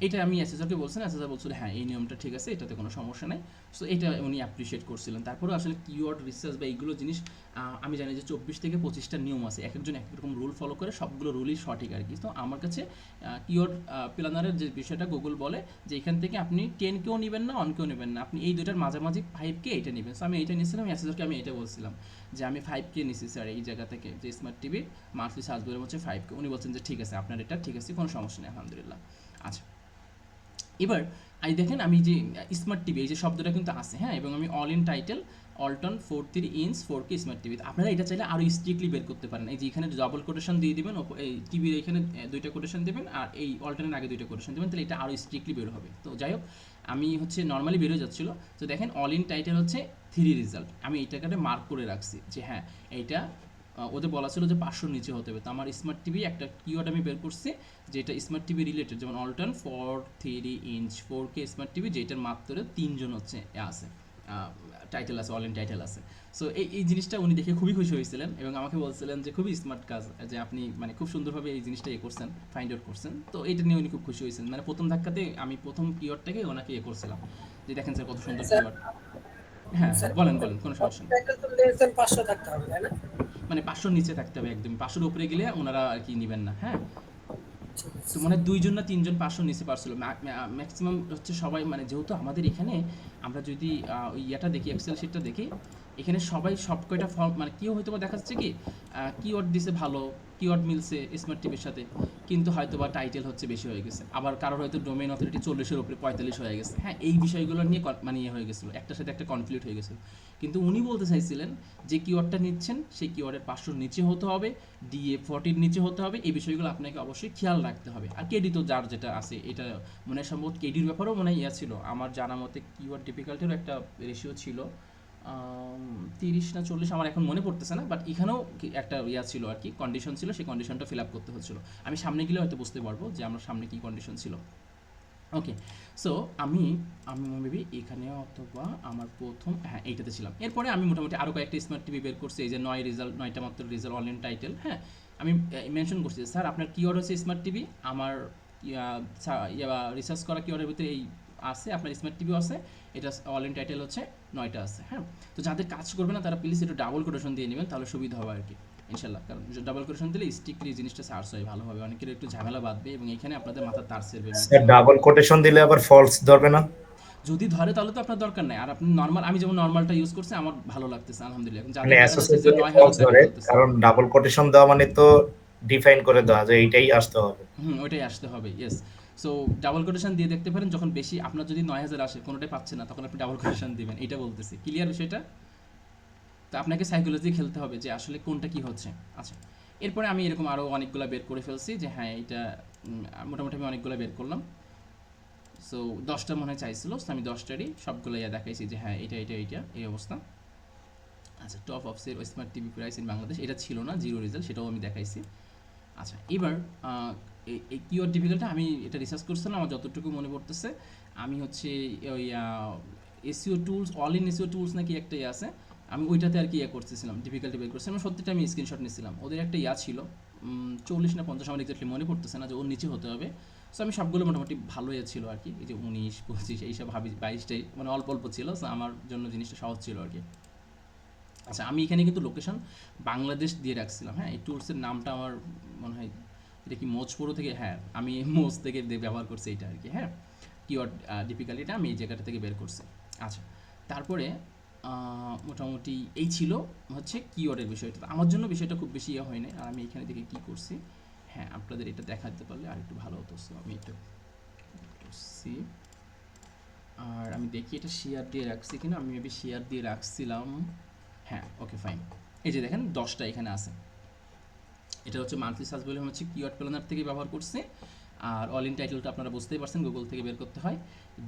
এটা আমি অ্যাসেসরকে বলছিলাম, অ্যাসেসর বলছিল হ্যাঁ এই নিয়মটা ঠিক আছে, এটাতে কোনো সমস্যা নাই। সো এটা উনি অ্যাপ্রিসিয়েট করছিলেন। তারপরেও আসলে কিওয়ার্ড রিসার্চ বা এইগুলো জিনিস আমি জানি যে 24 থেকে 25টা নিয়ম আছে, এক একজন এক রকম রুল ফলো করে, সবগুলো রুলই সঠিক আর কি। তো আমার কাছে কিওয়ার্ড প্ল্যানারের যে বিষয়টা গুগল বলে যে এখান থেকে আপনি 10Kও নেবেন না, 1Kও নেবেন না, আপনি এই দুটার মাঝামাঝি 5K এটা নেবেন। সো আমি এইটা নিয়েছিলাম, অ্যাসেসরকে আমি এটা বলছিলাম যে আমি 5K নিছি স্যার এই জায়গা থেকে, যে স্মার্ট টিভির মান্থলি সার্চ ভলিউম হচ্ছে 5K। উনি বলছেন যে ঠিক আছে আপনার এটা ঠিক আছে, কোনো সমস্যা নেই, আলহামদুলিল্লাহ। আচ্ছা, এবার দেখেন আমি যে স্মার্ট টিভি এই যে শব্দটা কিন্তু আছে। হ্যাঁ, এবং আমি all in title অল্টন 43 inch 4K smart TV. আপনারা এটা চাইলে আরও স্ট্রিক্টলি বের করতে পারেন। এই যে এখানে ডাবল কোটেশন দিয়ে দিবেন, এই টিভির এখানে 2টা কোটেশন দেবেন, আর এই অল্টনের আগে 2টা কোটেশন দেবেন, তাহলে এটা আরও স্ট্রিক্টলি বের হবে। তো যাই হোক, আমি হচ্ছে নর্মালি বেরোয় যাচ্ছিলো। তো দেখেন অল ইন টাইটেল হচ্ছে 3 রেজাল্ট, আমি এইটাকে মার্ক করে রাখছি যে হ্যাঁ এইটা ওদের বলা ছিল যে 500 নিচে হতে হবে। তো আমার স্মার্ট টিভি একটা কিওয়ার্ড আমি বের করছি যেটা স্মার্ট টিভি রিলেটেড, যেমন অল্টন 43 ইঞ্চ 4K স্মার্ট টিভি, যেটার মাত্র 3জন হচ্ছে আছে টাইটেল আছে, অল ইন টাইটেল আছে। সো এই জিনিসটা উনি দেখে খুবই খুশি হয়েছিলেন এবং আমাকে বলছিলেন যে খুবই স্মার্ট কাজ, যে আপনি মানে খুব সুন্দরভাবে এই জিনিসটা করছেন, ফাইন্ড আউট করছেন। তো এটা নিয়ে উনি খুব খুশি হয়েছেন। মানে প্রথম ধাক্কাতে আমি প্রথম কিওয়ার্ডটাকে ওনাকে করছিলাম যে দেখেন স্যার কত সুন্দর কিওয়ার্ড। হ্যাঁ হ্যাঁ, বলেন কোনো সমস্যা নেই। মানে 500 নিচে থাকতে হবে একদম, 500 উপরে গেলে ওনারা আর কি নেবেন না। হ্যাঁ, তো মানে 2জন না 3জন 500 নিচে পারছিল, ম্যাক্সিমাম হচ্ছে সবাই। মানে যেহেতু আমাদের এখানে আমরা যদি ইয়েটা দেখি, এক্সেল শিটটা দেখি, এখানে সবাই সব কয়টা ফর্ম মানে কেউ হয়তো বা দেখা যাচ্ছে কি কিওয়ার্ড দিছে ভালো, কিওয়ার্ড মিলছে স্মার্ট টিভির সাথে, কিন্তু হয়তো বা টাইটেল হচ্ছে বেশি হয়ে গেছে, আবার কারোর হয়তো ডোমেইন অথরিটি 40-এর উপরে 45 হয়ে গেছে। হ্যাঁ, এই বিষয়গুলো নিয়ে মানে ইয়ে হয়ে গেছিলো, একটার সাথে একটা কনফ্লিক্ট হয়ে গেছিলো। কিন্তু উনি বলতে চাইছিলেন যে কিওয়ার্ডটা নিচ্ছেন সেই কিওয়ার্ডের 500 নিচে হতে হবে, DA 40 নিচে হতে হবে, এই বিষয়গুলো আপনাকে অবশ্যই খেয়াল রাখতে হবে। আর কেডি তো যার যেটা আছে, এটা মনে হয় সম্ভবত কেডির ব্যাপারেও মনে হয় ইয়া ছিল, আমার জানা মতে কিওয়ার্ড ডিফিকাল্টিরও একটা রেশিও ছিল 30 না 40, আমার এখন মনে পড়তেছে না, বাট এখানেও একটা ইয়া ছিল আর কি, কন্ডিশন ছিল, সেই কন্ডিশনটা ফিল আপ করতে হচ্ছিল। আমি সামনে গেলে হয়তো বুঝতে পারবো যে আমার সামনে কী কন্ডিশন ছিল। ওকে, সো আমি মেবি এখানে অথবা আমার প্রথম হ্যাঁ এইটাতে ছিলাম। এরপরে আমি মোটামুটি আরও কয়েকটা স্মার্ট টিভি বের করছি, এই যে 9টা মাত্র রেজাল্ট অল ইন টাইটেল। হ্যাঁ, আমি মেনশন করছি স্যার আপনার কিওয়ার্ড হচ্ছে স্মার্ট টিভি, আমার রিসার্চ করা কিওয়ার্ডের ভিতরে এই আছে, আপনার স্মার্ট টিভিও আছে, এটা অল ইন টাইটেল হচ্ছে 9টা আছে। হ্যাঁ, তো যাদের কাজ করবে না তারা প্লিজ একটু ডাবল কোটেশন দিয়ে নেবেন, তাহলে সুবিধা হবে আর কি ইনশাল্লাহ। কারণ ডাবল কোটেশন দিলে স্ট্রিক্টলি জিনিসটা সার্চ হয় ভালোভাবে, অনেকের একটু ঝামেলা বাঁধবে এবং এখানে আপনাদের মাথার তার সেরবে। স্যার ডাবল কোটেশন দিলে আবার ফলস ধরবে না? যদি ধরে তাহলে তো আপনার দরকার নাই। আর আপনি নরমাল, আমি যেমন নরমালটা ইউজ করছি আমার ভালো লাগতেছে আলহামদুলিল্লাহ। মানে যাদের দেখা যাচ্ছে এসএসএস যে যদি 9000 ফলস দেখা ধরে, ফেলতেছে, কারণ ডাবল কোটেশন দেওয়া মানে তো ডিফাইন করে দেওয়া যে এইটাই আসতে হবে। ওইটাই আসতে হবে। ইয়েস, সো ডাবল কোটেশন দিয়ে দেখতে পারেন, যখন বেশি আপনার যদি 9000 আসে কোনোটাই পাচ্ছে না, তখন আপনি ডাবল কোটেশন দিবেন, এটা বলতেছি। ক্লিয়ার বিষয়টা? তো আপনাকে সাইকোলজি খেলতে হবে যে আসলে কোনটা কি হচ্ছে। আচ্ছা, এরপরে আমি এরকম আরও অনেকগুলো বের করে ফেলছি যে হ্যাঁ এটা মোটামুটি আমি অনেকগুলো বের করলাম। সো 10টা মনে হয় চাইছিল, সো আমি 10টারই সবগুলো দেখাইছি যে হ্যাঁ এটা এই অবস্থা। আচ্ছা, top of sale smart TV price in Bangladesh, এটা ছিল না, জিরো রেজাল্ট, সেটাও আমি দেখাইছি। আচ্ছা, এবার এই কিওয়ার্ড ডিফিকাল্টটা আমি এটা রিসার্চ করছিলাম, আমার যতটুকু মনে পড়তেছে আমি হচ্ছে ওই SEO tools, all in SEO tools নাকি একটা আছে, আমি ওইটাতে আর কি করতেছিলাম, ডিফিকাল্টি বের করছিলাম। সত্যিটা আমি স্ক্রিনশট নিয়েছিলাম, ওদের একটা ছিল 40 না 50, আমার এক্স্যাক্টলি মনে পড়তেছে না, যে ওর নিচে হতে হবে। সো আমি সবগুলো মোটামুটি ভালো ছিল আর কি, এই যে 19, 25 এইসব 22টাই মানে অল্প অল্প ছিল। সো আমার জন্য জিনিসটা সহজ ছিল আর কি। আচ্ছা, আমি এখানে কিন্তু লোকেশন বাংলাদেশ দিয়ে রাখছিলাম। হ্যাঁ, এই টুলসের নামটা আমার মনে হয় এটা কি মোজপুরো থেকে, হ্যাঁ আমি মোজ থেকে ব্যবহার করছি এইটা আর কি। হ্যাঁ, কিওয়ার্ড ডিফিকাল্টিটা আমি এই জায়গাটা থেকে বের করছি। আচ্ছা, তারপরে মোটামুটি এই ছিল হচ্ছে কিওয়ার্ডের বিষয়টা। আমার জন্য বিষয়টা খুব বেশি হয়নি। আর আমি এখানে থেকে কী করছি, হ্যাঁ আপনাদের এটা দেখাতে পারলে আর একটু ভালো হতো। সো আমি এটা সি, আর আমি দেখি এটা শেয়ার দিয়ে রাখছি কিনা, আমি মেবি শেয়ার দিয়ে রাখছিলাম। হ্যাঁ ওকে ফাইন, এই যে দেখেন 10টা এখানে আছে। এটা হচ্ছে মান্থলি সার্চ ভলিউম হচ্ছে কিওয়ার্ড প্ল্যানার থেকে ব্যবহার করছি। আর অল ইন টাইটেলটা আপনারা বুঝতেই পারছেন গুগল থেকে বের করতে হয়।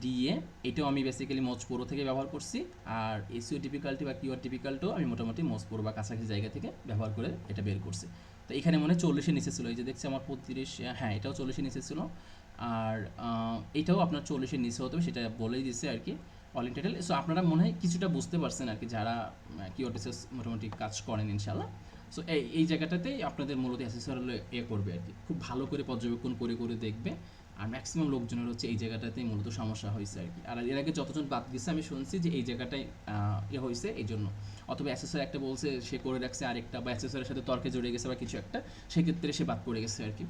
ডিএ এটাও আমি বেসিক্যালি মোজ প্রো থেকে ব্যবহার করছি। আর এসইও ডিফিকাল্টি বা কিওয়ার্ড ডিফিকাল্টও আমি মোটামুটি মোজ প্রো বা কাছাকাছি জায়গা থেকে ব্যবহার করে এটা বের করছি। তো এখানে মনে হয় 40-এর নিচে ছিল, এই যে দেখছি আমার 35, হ্যাঁ এটাও 40-এর নিচে ছিল। আর এটাও আপনার 40-এর নিচে হতে হবে, সেটা বলেই দিচ্ছে আর কি অল ইন টাইটেল। সো আপনারা মনে হয় কিছুটা বুঝতে পারছেন আর কি, যারা কিওয়ার্ড রিসার্চ মোটামুটি কাজ করেন ইনশাল্লাহ। সো এই জায়গাটাতেই আপনাদের মূলত অ্যাসেসর করবে আর কি, খুব ভালো করে পর্যবেক্ষণ করে করে দেখবে। আর ম্যাক্সিমাম লোকজনের হচ্ছে এই জায়গাটাতেই মূলত সমস্যা হয়েছে আর কি। আর এর আগে যতজন বাদ গেছে আমি শুনছি যে এই জায়গাটাই হয়েছে এই জন্য, অথবা অ্যাসেসর একটা বলছে সে করে রাখছে আরেকটা, বা অ্যাসেসরের সাথে তর্কে জড়িয়ে গেছে বা কিছু একটা, সেক্ষেত্রে সে বাদ পড়ে গেছে আর কি।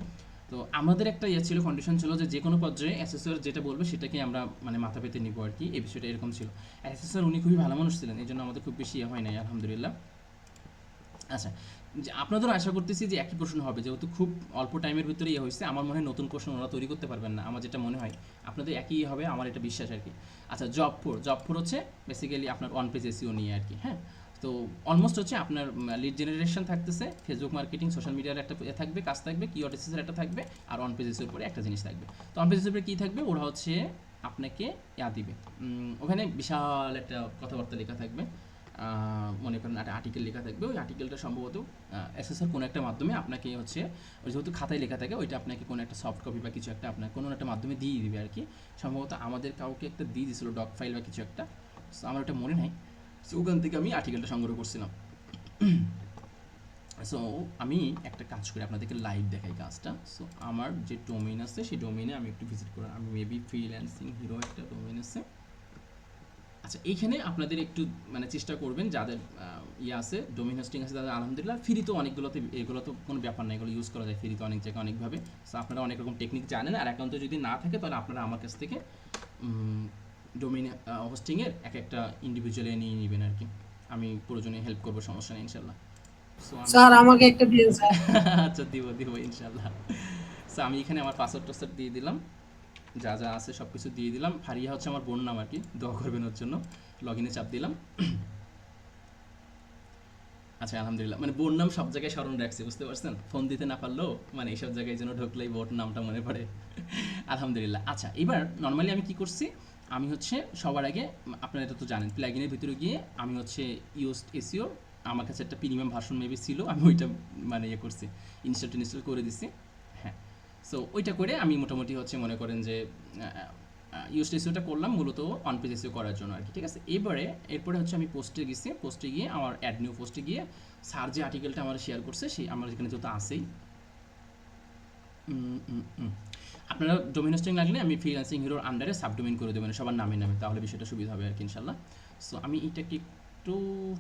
তো আমাদের একটা ছিল, কন্ডিশন ছিল যে কোনো পর্যায়ে অ্যাসেসর যেটা বলবে সেটাকে আমরা মানে মাথা পেতে নিব আর কি, এই বিষয়টা এরকম ছিল। অ্যাসেসর উনি খুবই ভালো মানুষ ছিলেন, এই জন্য আমাদের খুব বেশি হয় নাই আলহামদুলিল্লাহ। আচ্ছা, যে আপনাদেরও আশা করতেছি যে একই প্রশ্ন হবে, যেহেতু খুব অল্প টাইমের ভিতরে হয়েছে, আমার মনে হয় নতুন প্রশ্ন ওরা তৈরি করতে পারবেন না, আমার যেটা মনে হয় আপনাদের একই হবে, আমার এটা বিশ্বাস আর কি। আচ্ছা, জব ফোর হচ্ছে বেসিক্যালি আপনার অন পেজ এসইও নিয়ে আর কি। হ্যাঁ, তো অলমোস্ট হচ্ছে আপনার লিড জেনারেশন থাকতেছে, ফেসবুক মার্কেটিং, সোশ্যাল মিডিয়ার একটা থাকবে, কাজ থাকবে, কিওয়ার্ড এসএসের একটা থাকবে, আর অন পেজ এসইওর পরে একটা জিনিস থাকবে। তো অন পেজ এসইওর কী থাকবে, ওরা হচ্ছে আপনাকে দিবে, ওখানে বিশাল একটা কথাবার্তা লেখা থাকবে, মনে করেন একটা আর্টিকেল লেখা থাকবে, ওই আর্টিকেলটা সম্ভবত এসএসআর কোনো একটা মাধ্যমে আপনাকে হচ্ছে, ওই যেহেতু খাতায় লেখা থাকে, ওইটা আপনাকে কোনো একটা সফট কপি বা কিছু একটা আপনার কোনো একটা মাধ্যমে দিয়ে দিবে আর কি। সম্ভবত আমাদের কাউকে একটা দিয়ে দিয়েছিল ডক ফাইল বা কিছু একটা, সো আমার ওটা মনে নাই। সো ওখান থেকে আমি আর্টিকেলটা সংগ্রহ করছিলাম। সো আমি একটা কাজ করি, আপনাদেরকে লাইভ দেখাই কাজটা। সো আমার যে ডোমেইন আছে সেই ডোমেইনে আমি একটু ভিজিট করি, আমি মেবি ফ্রিল্যান্সিং হিরো একটা ডোমেইন আছে। আচ্ছা, এইখানে আপনাদের একটু মানে চেষ্টা করবেন, যাদের আছে ডোমেইন হোস্টিং আছে তাদের আলহামদুলিল্লাহ ফ্রি, তো অনেকগুলোতে, এগুলো তো কোনো ব্যাপার না, এগুলো ইউজ করা যায় ফ্রিতে অনেক জায়গায় অনেকভাবে। সো আপনারা অনেক রকম টেকনিক জানেন, আর অ্যাকাউন্টে যদি না থাকে তাহলে আপনারা আমার কাছ থেকে ডোমেইন হোস্টিংয়ের একটা ইন্ডিভিজুয়ালি নিয়ে নেবেন আর কি, আমি প্রয়োজনে হেল্প করবো, সমস্যা নেই ইনশাল্লাহ। সো স্যার আমাকে একটা দিন স্যার। আচ্ছা, দিব ইনশাল্লাহ। সো আমি এখানে আমার পাসওয়ার্ড দিয়ে দিলাম, যা যা আছে সব কিছু দিয়ে দিলাম। ফারিয়া হচ্ছে আমার বোন নাম আর কি, দোয়া করবেন ওর জন্য। লগ ইনে চাপ দিলাম। আচ্ছা, আলহামদুলিল্লাহ, মানে বোন নাম সব জায়গায় স্মরণ রাখছি, বুঝতে পারছেন, ফোন দিতে না পারলেও মানে এইসব জায়গায় যেন ঢুকলেই বোন নামটা মনে পড়ে। আলহামদুলিল্লাহ। আচ্ছা, এবার নর্মালি আমি কি করছি, আমি হচ্ছে সবার আগে, আপনারা এটা তো জানেন, প্লাগইনের ভিতরে গিয়ে আমি হচ্ছে ইউজ এসইও, আমার কাছে একটা প্রিমিয়াম ভার্সন মেবি ছিল, আমি ওইটা মানে করছি, ইনস্টল করে দিছি। হ্যাঁ, সো ওইটা করে আমি মোটামুটি হচ্ছে মনে করেন যে ইউজ এসইওটা করলাম মূলত অন পেজ এসইও করার জন্য আর কি, ঠিক আছে। এরপরে হচ্ছে আমি পোস্টে গিয়ে আমার অ্যাড নিউ পোস্টে গিয়ে স্যার যে আর্টিকেলটা আমার শেয়ার করছে, সেই আমার এখানে যেহেতু আসেই, আপনারা ডোমেইন হোস্টিং লাগলে আমি ফ্রিল্যান্সিং হিরোর আন্ডারে সাবডোমেইন করে দেবেন সবার নামে, তাহলে বিষয়টা সুবিধা হবে আর কি ইনশাল্লাহ। সো আমি এটাকে একটু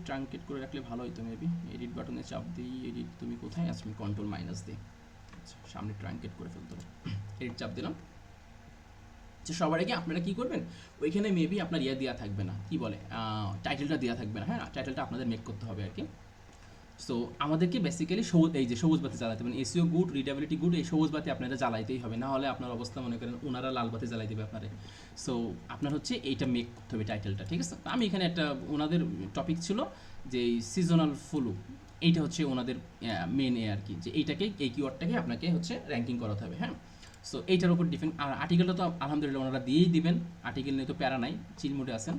ট্রাঙ্কেট করে রাখলে ভালো হতো মেবি, এডিট বাটনে চাপ দিই, এডিট তুমি কোথায় আছো, আমি কন্ট্রোল মাইনাস দিই, আচ্ছা সামনে ট্রাঙ্কেট করে ফেলতে হবে, এডিট চাপ দিলাম। যে সবার আগে আপনারা কী করবেন, ওইখানে মেবি আপনার দেওয়া থাকবে না, কি বলে টাইটেলটা দেওয়া থাকবে না, হ্যাঁ টাইটেলটা আপনাদের মেক করতে হবে আর কি। সো আমাদেরকে বেসিক্যালি সবুজ বাতি জ্বালাতে হবে, এসইও গুড, রিডেবিলিটি গুড, এই সবুজ বাতি আপনারা জ্বালাইতেই হবে, না হলে আপনার অবস্থা মনে করেন ওনারা লাল বাতি জ্বালাই দেবে আপনারে। সো আপনার হচ্ছে এইটা মেক করতে হবে টাইটেলটা, ঠিক আছে। আমি এখানে একটা ওনাদের টপিক ছিল যে সিজনাল ফ্লু, এইটা হচ্ছে ওনাদের মেন আর কি, যে এইটাকে এই কিওয়ার্ডটাকে আপনাকে হচ্ছে র্যাঙ্কিং করাতে হবে। হ্যাঁ, সো এইটার উপর ডিপেন্ড। আর আর্টিকেলটা তো আলহামদুলিল্লাহ ওনারা দিয়েই দিবেন, আর্টিকেল নিয়ে তো প্যারা নাই, চিল মোডে আছেন,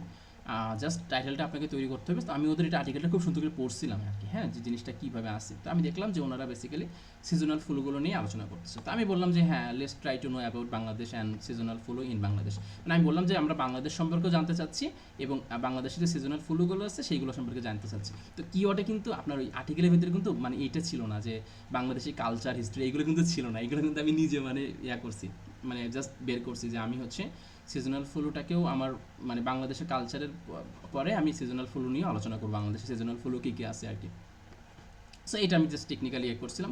জাস্ট টাইটেলটা আপনাকে তৈরি করতে হবে। তো আমি ওদের এটা আর্টিকেলটা খুব সুন্দর করে পড়ছিলাম আর কি, হ্যাঁ, যে জিনিসটা কীভাবে আসে। তো আমি দেখলাম যে ওনারা বেসিক্যালি সিজনাল ফ্লুগুলো নিয়ে আলোচনা করতেছে। তো আমি বললাম যে হ্যাঁ, let's try to know about Bangladesh and seasonal flu in Bangladesh. মানে আমি বললাম যে আমরা বাংলাদেশ সম্পর্কেও জানতে চাচ্ছি, এবং বাংলাদেশের যে সিজনাল ফ্লুগুলো আছে সেইগুলো সম্পর্কে জানতে চাচ্ছি। তো কিওয়ার্ডে কিন্তু আপনার ওই আর্টিকেলের ভিতরে কিন্তু মানে এটা ছিল না যে বাংলাদেশি কালচার, হিস্ট্রি, এইগুলো কিন্তু ছিল না, এগুলো কিন্তু আমি নিজে মানে করছি, মানে জাস্ট বের করছি যে আমি হচ্ছে সিজনাল ফ্লুটাকেও আমার মানে বাংলাদেশের কালচারের পরে আমি সিজনাল ফ্লু নিয়ে আলোচনা করবো, বাংলাদেশে সিজনাল ফ্লু কী কী আছে আর কি। সো এটা আমি জাস্ট টেকনিক্যালি করছিলাম।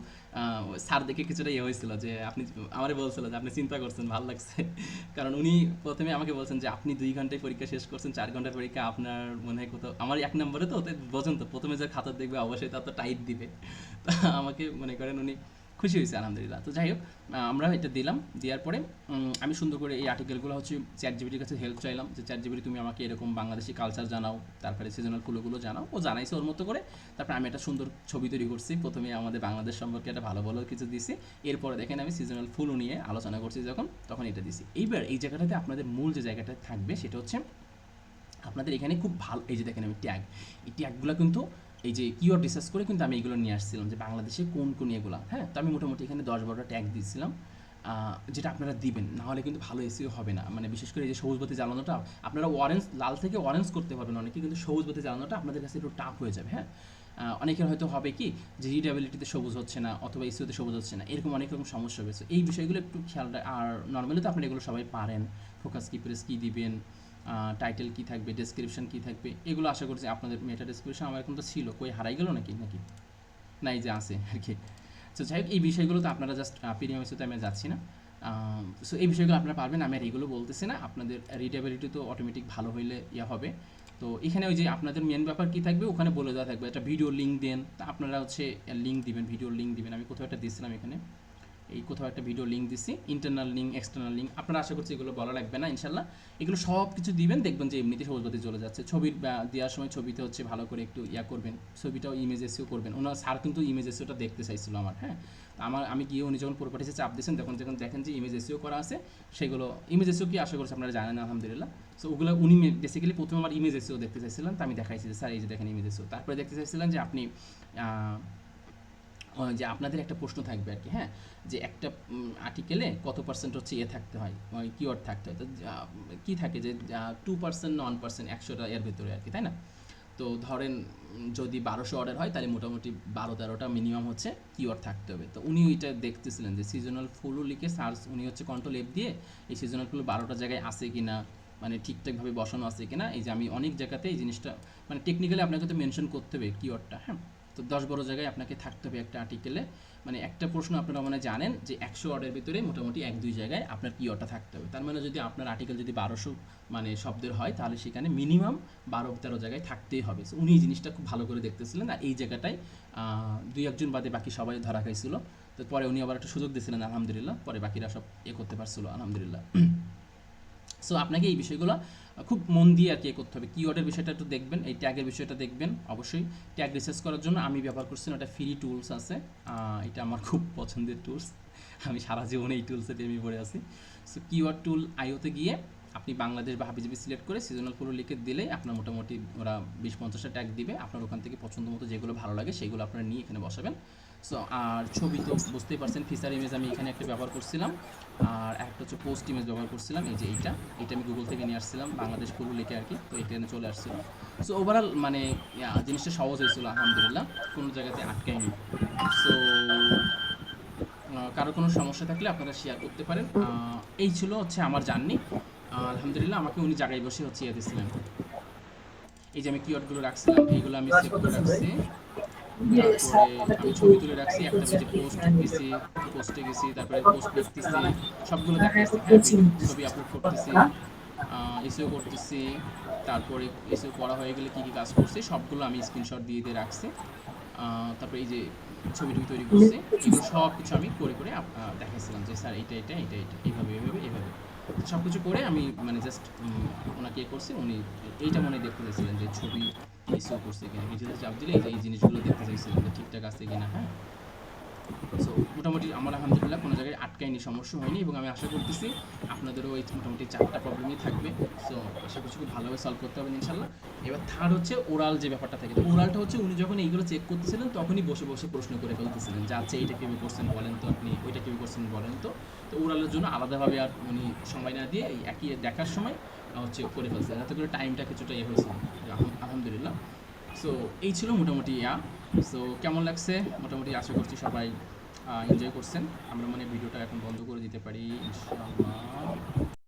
স্যার দেখে কিছুটা হয়েছিল যে আপনি আমারে বলছিল যে আপনি চিন্তা করছেন, ভালো লাগছে, কারণ উনি প্রথমে আমাকে বলছেন যে আপনি 2 ঘন্টায় পরীক্ষা শেষ করছেন, 4 ঘন্টার পরীক্ষা, আপনার মনে হয় কোথাও আমার 1 নম্বরে তো বোঝেন তো, প্রথমে যে খাতা দেখবে অবশ্যই তার তো টাইট দিবে। তো আমাকে মনে করেন উনি খুশি হয়েছে আলহামদুলিল্লাহ। তো যাই হোক, আমরা এটা দিলাম, দেওয়ার পরে আমি সুন্দর করে এই আর্টিকেলগুলো হচ্ছে চ্যাট জিপিটির কাছে হেল্প চাইলাম যে চ্যাট জিপিটি তুমি আমাকে এরকম বাংলাদেশি কালচার জানাও, তারপরে সিজনাল ফুলগুলো জানাও। ও জানাইছে ওর মতো করে। তারপরে আমি একটা সুন্দর ছবি তৈরি করছি, প্রথমে আমাদের বাংলাদেশ সম্পর্কে একটা ভালো ভালো কিছু দিছি, এরপরে দেখেন আমি সিজনাল ফুল নিয়ে আলোচনা করছি তখন এটা দিছি। এইবার এই জায়গাটাতে আপনাদের মূল যে জায়গাটা থাকবে সেটা হচ্ছে আপনাদের এখানে খুব ভালো, এই যে দেখেন আমি ট্যাগ, এই ট্যাগগুলো কিন্তু এই যে কিওয়ার্ড রিসার্চ করে কিন্তু আমি এগুলো নিয়ে আসছিলাম যে বাংলাদেশে কোন কোন এগুলো, হ্যাঁ। তো আমি মোটামুটি এখানে 10-12টা ট্যাগ দিয়েছিলাম, যেটা আপনারা দিবেন, না হলে কিন্তু ভালো এসিও হবে না। মানে বিশেষ করে এই যে সবুজ বাতি জ্বালানোটা আপনারা অরেঞ্জ, লাল থেকে অরেঞ্জ করতে পারবেন অনেকে, কিন্তু সবুজ বাতি জ্বালানোটা আপনাদের কাছে একটু টাফ হয়ে যাবে, হ্যাঁ। অনেকের হয়তো হবে কি যে রিডেবিলিটিতে সবুজ হচ্ছে না অথবা এসিওতে সবুজ হচ্ছে না, এরকম অনেক রকম সমস্যা হয়েছে। এই বিষয়গুলো একটু খেয়াল আর নর্মালি তো আপনারা এগুলো সবাই পারেন, ফোকাস কি প্রেস কী দিবেন, টাইটেল কী থাকবে, ডেসক্রিপশন কী থাকবে, এগুলো আশা করছি আপনাদের মেটা ডেসক্রিপশন আমার এখন তো ছিল, কই হারাই গেল নাকি নাকি না, এই যে আছে আর কি। সো যাই হোক, এই বিষয়গুলো তো আপনারা জাস্ট প্রিমিয়াম এসে তো আমি যাচ্ছি না। সো এই বিষয়গুলো আপনারা পারবেন, আমি আর এইগুলো বলতেছি না। আপনাদের রিডেবিলিটি তো অটোমেটিক ভালো হইলে হবে। তো এখানে ওই যে আপনাদের মেন ব্যাপার কী থাকবে ওখানে বলে দেওয়া থাকবে, একটা ভিডিও লিঙ্ক দেন, তা আপনারা হচ্ছে লিঙ্ক দিবেন, ভিডিওর লিঙ্ক দিবেন। আমি কোথাও একটা দিচ্ছিলাম এখানে, এই কোথাও একটা ভিডিও লিঙ্ক দিছি, ইন্টারনাল লিঙ্ক, এক্সটার্নাল লিঙ্ক, আপনারা আশা করছি এগুলো বলা লাগবে না ইনশাল্লাহ। এগুলো সব কিছু দিবেন, দেখবেন যে এমনিতে সহজভাবে চলে যাচ্ছে। ছবির দেওয়ার সময় ছবিতে হচ্ছে ভালো করে একটু করবেন, ছবিটাও ইমেজ এসিও করবেন। ওনার স্যার কিন্তু ইমেজ এসিওটা দেখতে চাইছিল আমার, হ্যাঁ। আমি গিয়ে উনি যখন প্রপার্টিসে চাপ দিয়েছেন যখন দেখেন যে ইমেজ এসিও করা আছে, সেগুলো ইমেজ এসিও কি আশা করছি আপনারা জানেন আলহামদুলিল্লাহ। সো ওগুলো উনি বেসিক্যালি প্রথমে আমার ইমেজ এসিও দেখতে চাইছিলেন, তো আমি দেখাইছি যে স্যার এই যে দেখেন ইমেজ এসিও। তারপরে দেখতে চাইছিলেন যে আপনি যে আপনাদের একটা প্রশ্ন থাকবে আর কি, হ্যাঁ, যে একটা আর্টিকেলে কত পার্সেন্ট হচ্ছে থাকতে হয়, কিওয়ার্ড থাকতে হয়। তো কী থাকে যে 2%, 1%, 100টা এর ভেতরে আর কি, তাই না? তো ধরেন যদি 1200 অর্ডার হয় তাহলে মোটামুটি 12-13টা মিনিমাম হচ্ছে কিওয়ার্ড থাকতে হবে। তো উনি ওইটা দেখতেছিলেন যে সিজনাল ফুলও লিখে সার্চ, উনি হচ্ছে কন্ট্রোল F দিয়ে এই সিজনাল ফুল 12টা জায়গায় আছে কি না, মানে ঠিকঠাকভাবে বসানো আছে কি না। এই যে আমি অনেক জায়গাতে এই জিনিসটা মানে টেকনিক্যালি আপনাকে তো মেনশন করতে হবে কিওয়ার্ডটা, হ্যাঁ। তো 10-12 জায়গায় আপনাকে থাকতে হবে একটা আর্টিকেলে। মানে একটা প্রশ্ন আপনারা মানে জানেন যে 100 ওয়ার্ডের ভিতরে মোটামুটি 1-2 জায়গায় আপনার কিওয়ার্ডটা থাকতে হবে। তার মানে যদি আপনার আর্টিকেল যদি 1200 মানে শব্দের হয় তাহলে সেখানে মিনিমাম 12-13 জায়গায় থাকতেই হবে। সো উনি এই জিনিসটা খুব ভালো করে দেখতেছিলেন, আর এই জায়গাটায় 2-1 বাদে বাকি সবাই ধরা খাইছিল। তো পরে উনি আবার একটা সুযোগ দিয়েছিলেন আলহামদুলিল্লাহ, পরে বাকিরা সব করতে পারছিল আলহামদুলিল্লাহ। সো আপনাকে এই বিষয়গুলো খুব মন দিয়ে আর কি করতে হবে। কিওয়ার্ডের বিষয়টা একটু দেখবেন, এই ট্যাগের বিষয়টা দেখবেন অবশ্যই। ট্যাগ রিসার্চ করার জন্য আমি ব্যবহার করছিলাম একটা ফ্রি টুলস আছে, এটা আমার খুব পছন্দের টুলস, আমি সারা জীবনে এই টুলসে প্রেমে পড়ে আছি। সো কিওয়ার্ড টুল আইওতে গিয়ে আপনি বাংলাদেশ বা হাবিজাবি সিলেক্ট করে সিজনাল ফুল লিখে দিলেই আপনার মোটামুটি ওরা 20-50টা ট্যাগ দিবে। আপনার ওখান থেকে পছন্দ মতো যেগুলো ভালো লাগে সেগুলো আপনারা নিয়ে এখানে বসাবেন। সো আর ছবি তো বুঝতেই পারছেন, ফিচার ইমেজ আমি এখানে একটা ব্যবহার করছিলাম, আর একটা হচ্ছে পোস্ট ইমেজ ব্যবহার করছিলাম, এই যে এটা আমি গুগল থেকে নিয়ে আসছিলাম, বাংলাদেশ ফুল লিখে আর কি, তো এটা এনে চলে আসছিল। সো ওভারঅল মানে জিনিসটা সহজ হয়েছিল আলহামদুলিল্লাহ, কোনো জায়গাতে আটকায়নি। সো কারো কোনো সমস্যা থাকলে আপনারা শেয়ার করতে পারেন। এই ছিল হচ্ছে আমার জার্নি আলহামদুলিল্লাহ। আমাকে উনি জায়গায় বসে হচ্ছে দিয়েছিলেন, এই যে আমি কিওয়ার্ডগুলো রাখছিলাম এইগুলো আমি সেভ করে রাখছি, তারপরে আমি ছবি তুলে রাখছি, একটা পেজে পোস্টে গেছি, তারপরে পোস্ট লিখতেছি, সবগুলো দেখাইছি, হ্যাঁ, ছবি আপলোড করতেছি, এসইও করতেছি, তারপরে এসইও করা হয়ে গেলে কী কী কাজ করছি সবগুলো আমি স্ক্রিনশট দিয়ে রাখছি। তারপরে এই যে ছবি তৈরি করছি, এগুলো সব কিছু আমি করে দেখাইছিলাম যে স্যার এইটা এইভাবে সব কিছু করে আমি মানে জাস্ট ওনাকে করছি, উনি এইটা মনে দেখতে চাইছিলেন যে ছবি এসিও করছে কিনা, ভিডিওতে চাপ দিলে এই জিনিসগুলো দেখতে চাইছিলেন যে ঠিকঠাক আছে কিনা, হ্যাঁ। সো মোটামুটি আমার আলহামদুলিল্লাহ কোনো জায়গায় আটকায়নি, সমস্যা হয়নি, এবং আমি আশা করতেছি আপনাদেরও এই মোটামুটি 4টা প্রবলেমই থাকবে। সো আশা করছি খুব ভালোভাবে সলভ করতে হবে ইনশাল্লাহ। এবার থার্ড হচ্ছে ওরাল যে ব্যাপারটা থাকে, তো ওরালটা হচ্ছে উনি যখন এইগুলো চেক করতেছিলেন তখনই বসে প্রশ্ন করে ফেলতেছিলেন যে আচ্ছা এইটা কীভাবে করছেন বলেন তো, আপনি ওইটা কীভাবে করছেন বলেন তো। তো ওরালের জন্য আলাদাভাবে আর উনি সময় না দিয়ে এই একই দেখার সময় হচ্ছে করে ফেলছিলেন, যাতে করে টাইমটা কিছুটা হয়েছিল আলহামদুলিল্লাহ। সো এই ছিল মোটামুটি সো কেমন লাগছে মোটামুটি আশা করছি সবাই এনজয় করছেন। আমরা মানে ভিডিওটা এখন বন্ধ করে দিতে পারি ইনশাআল্লাহ।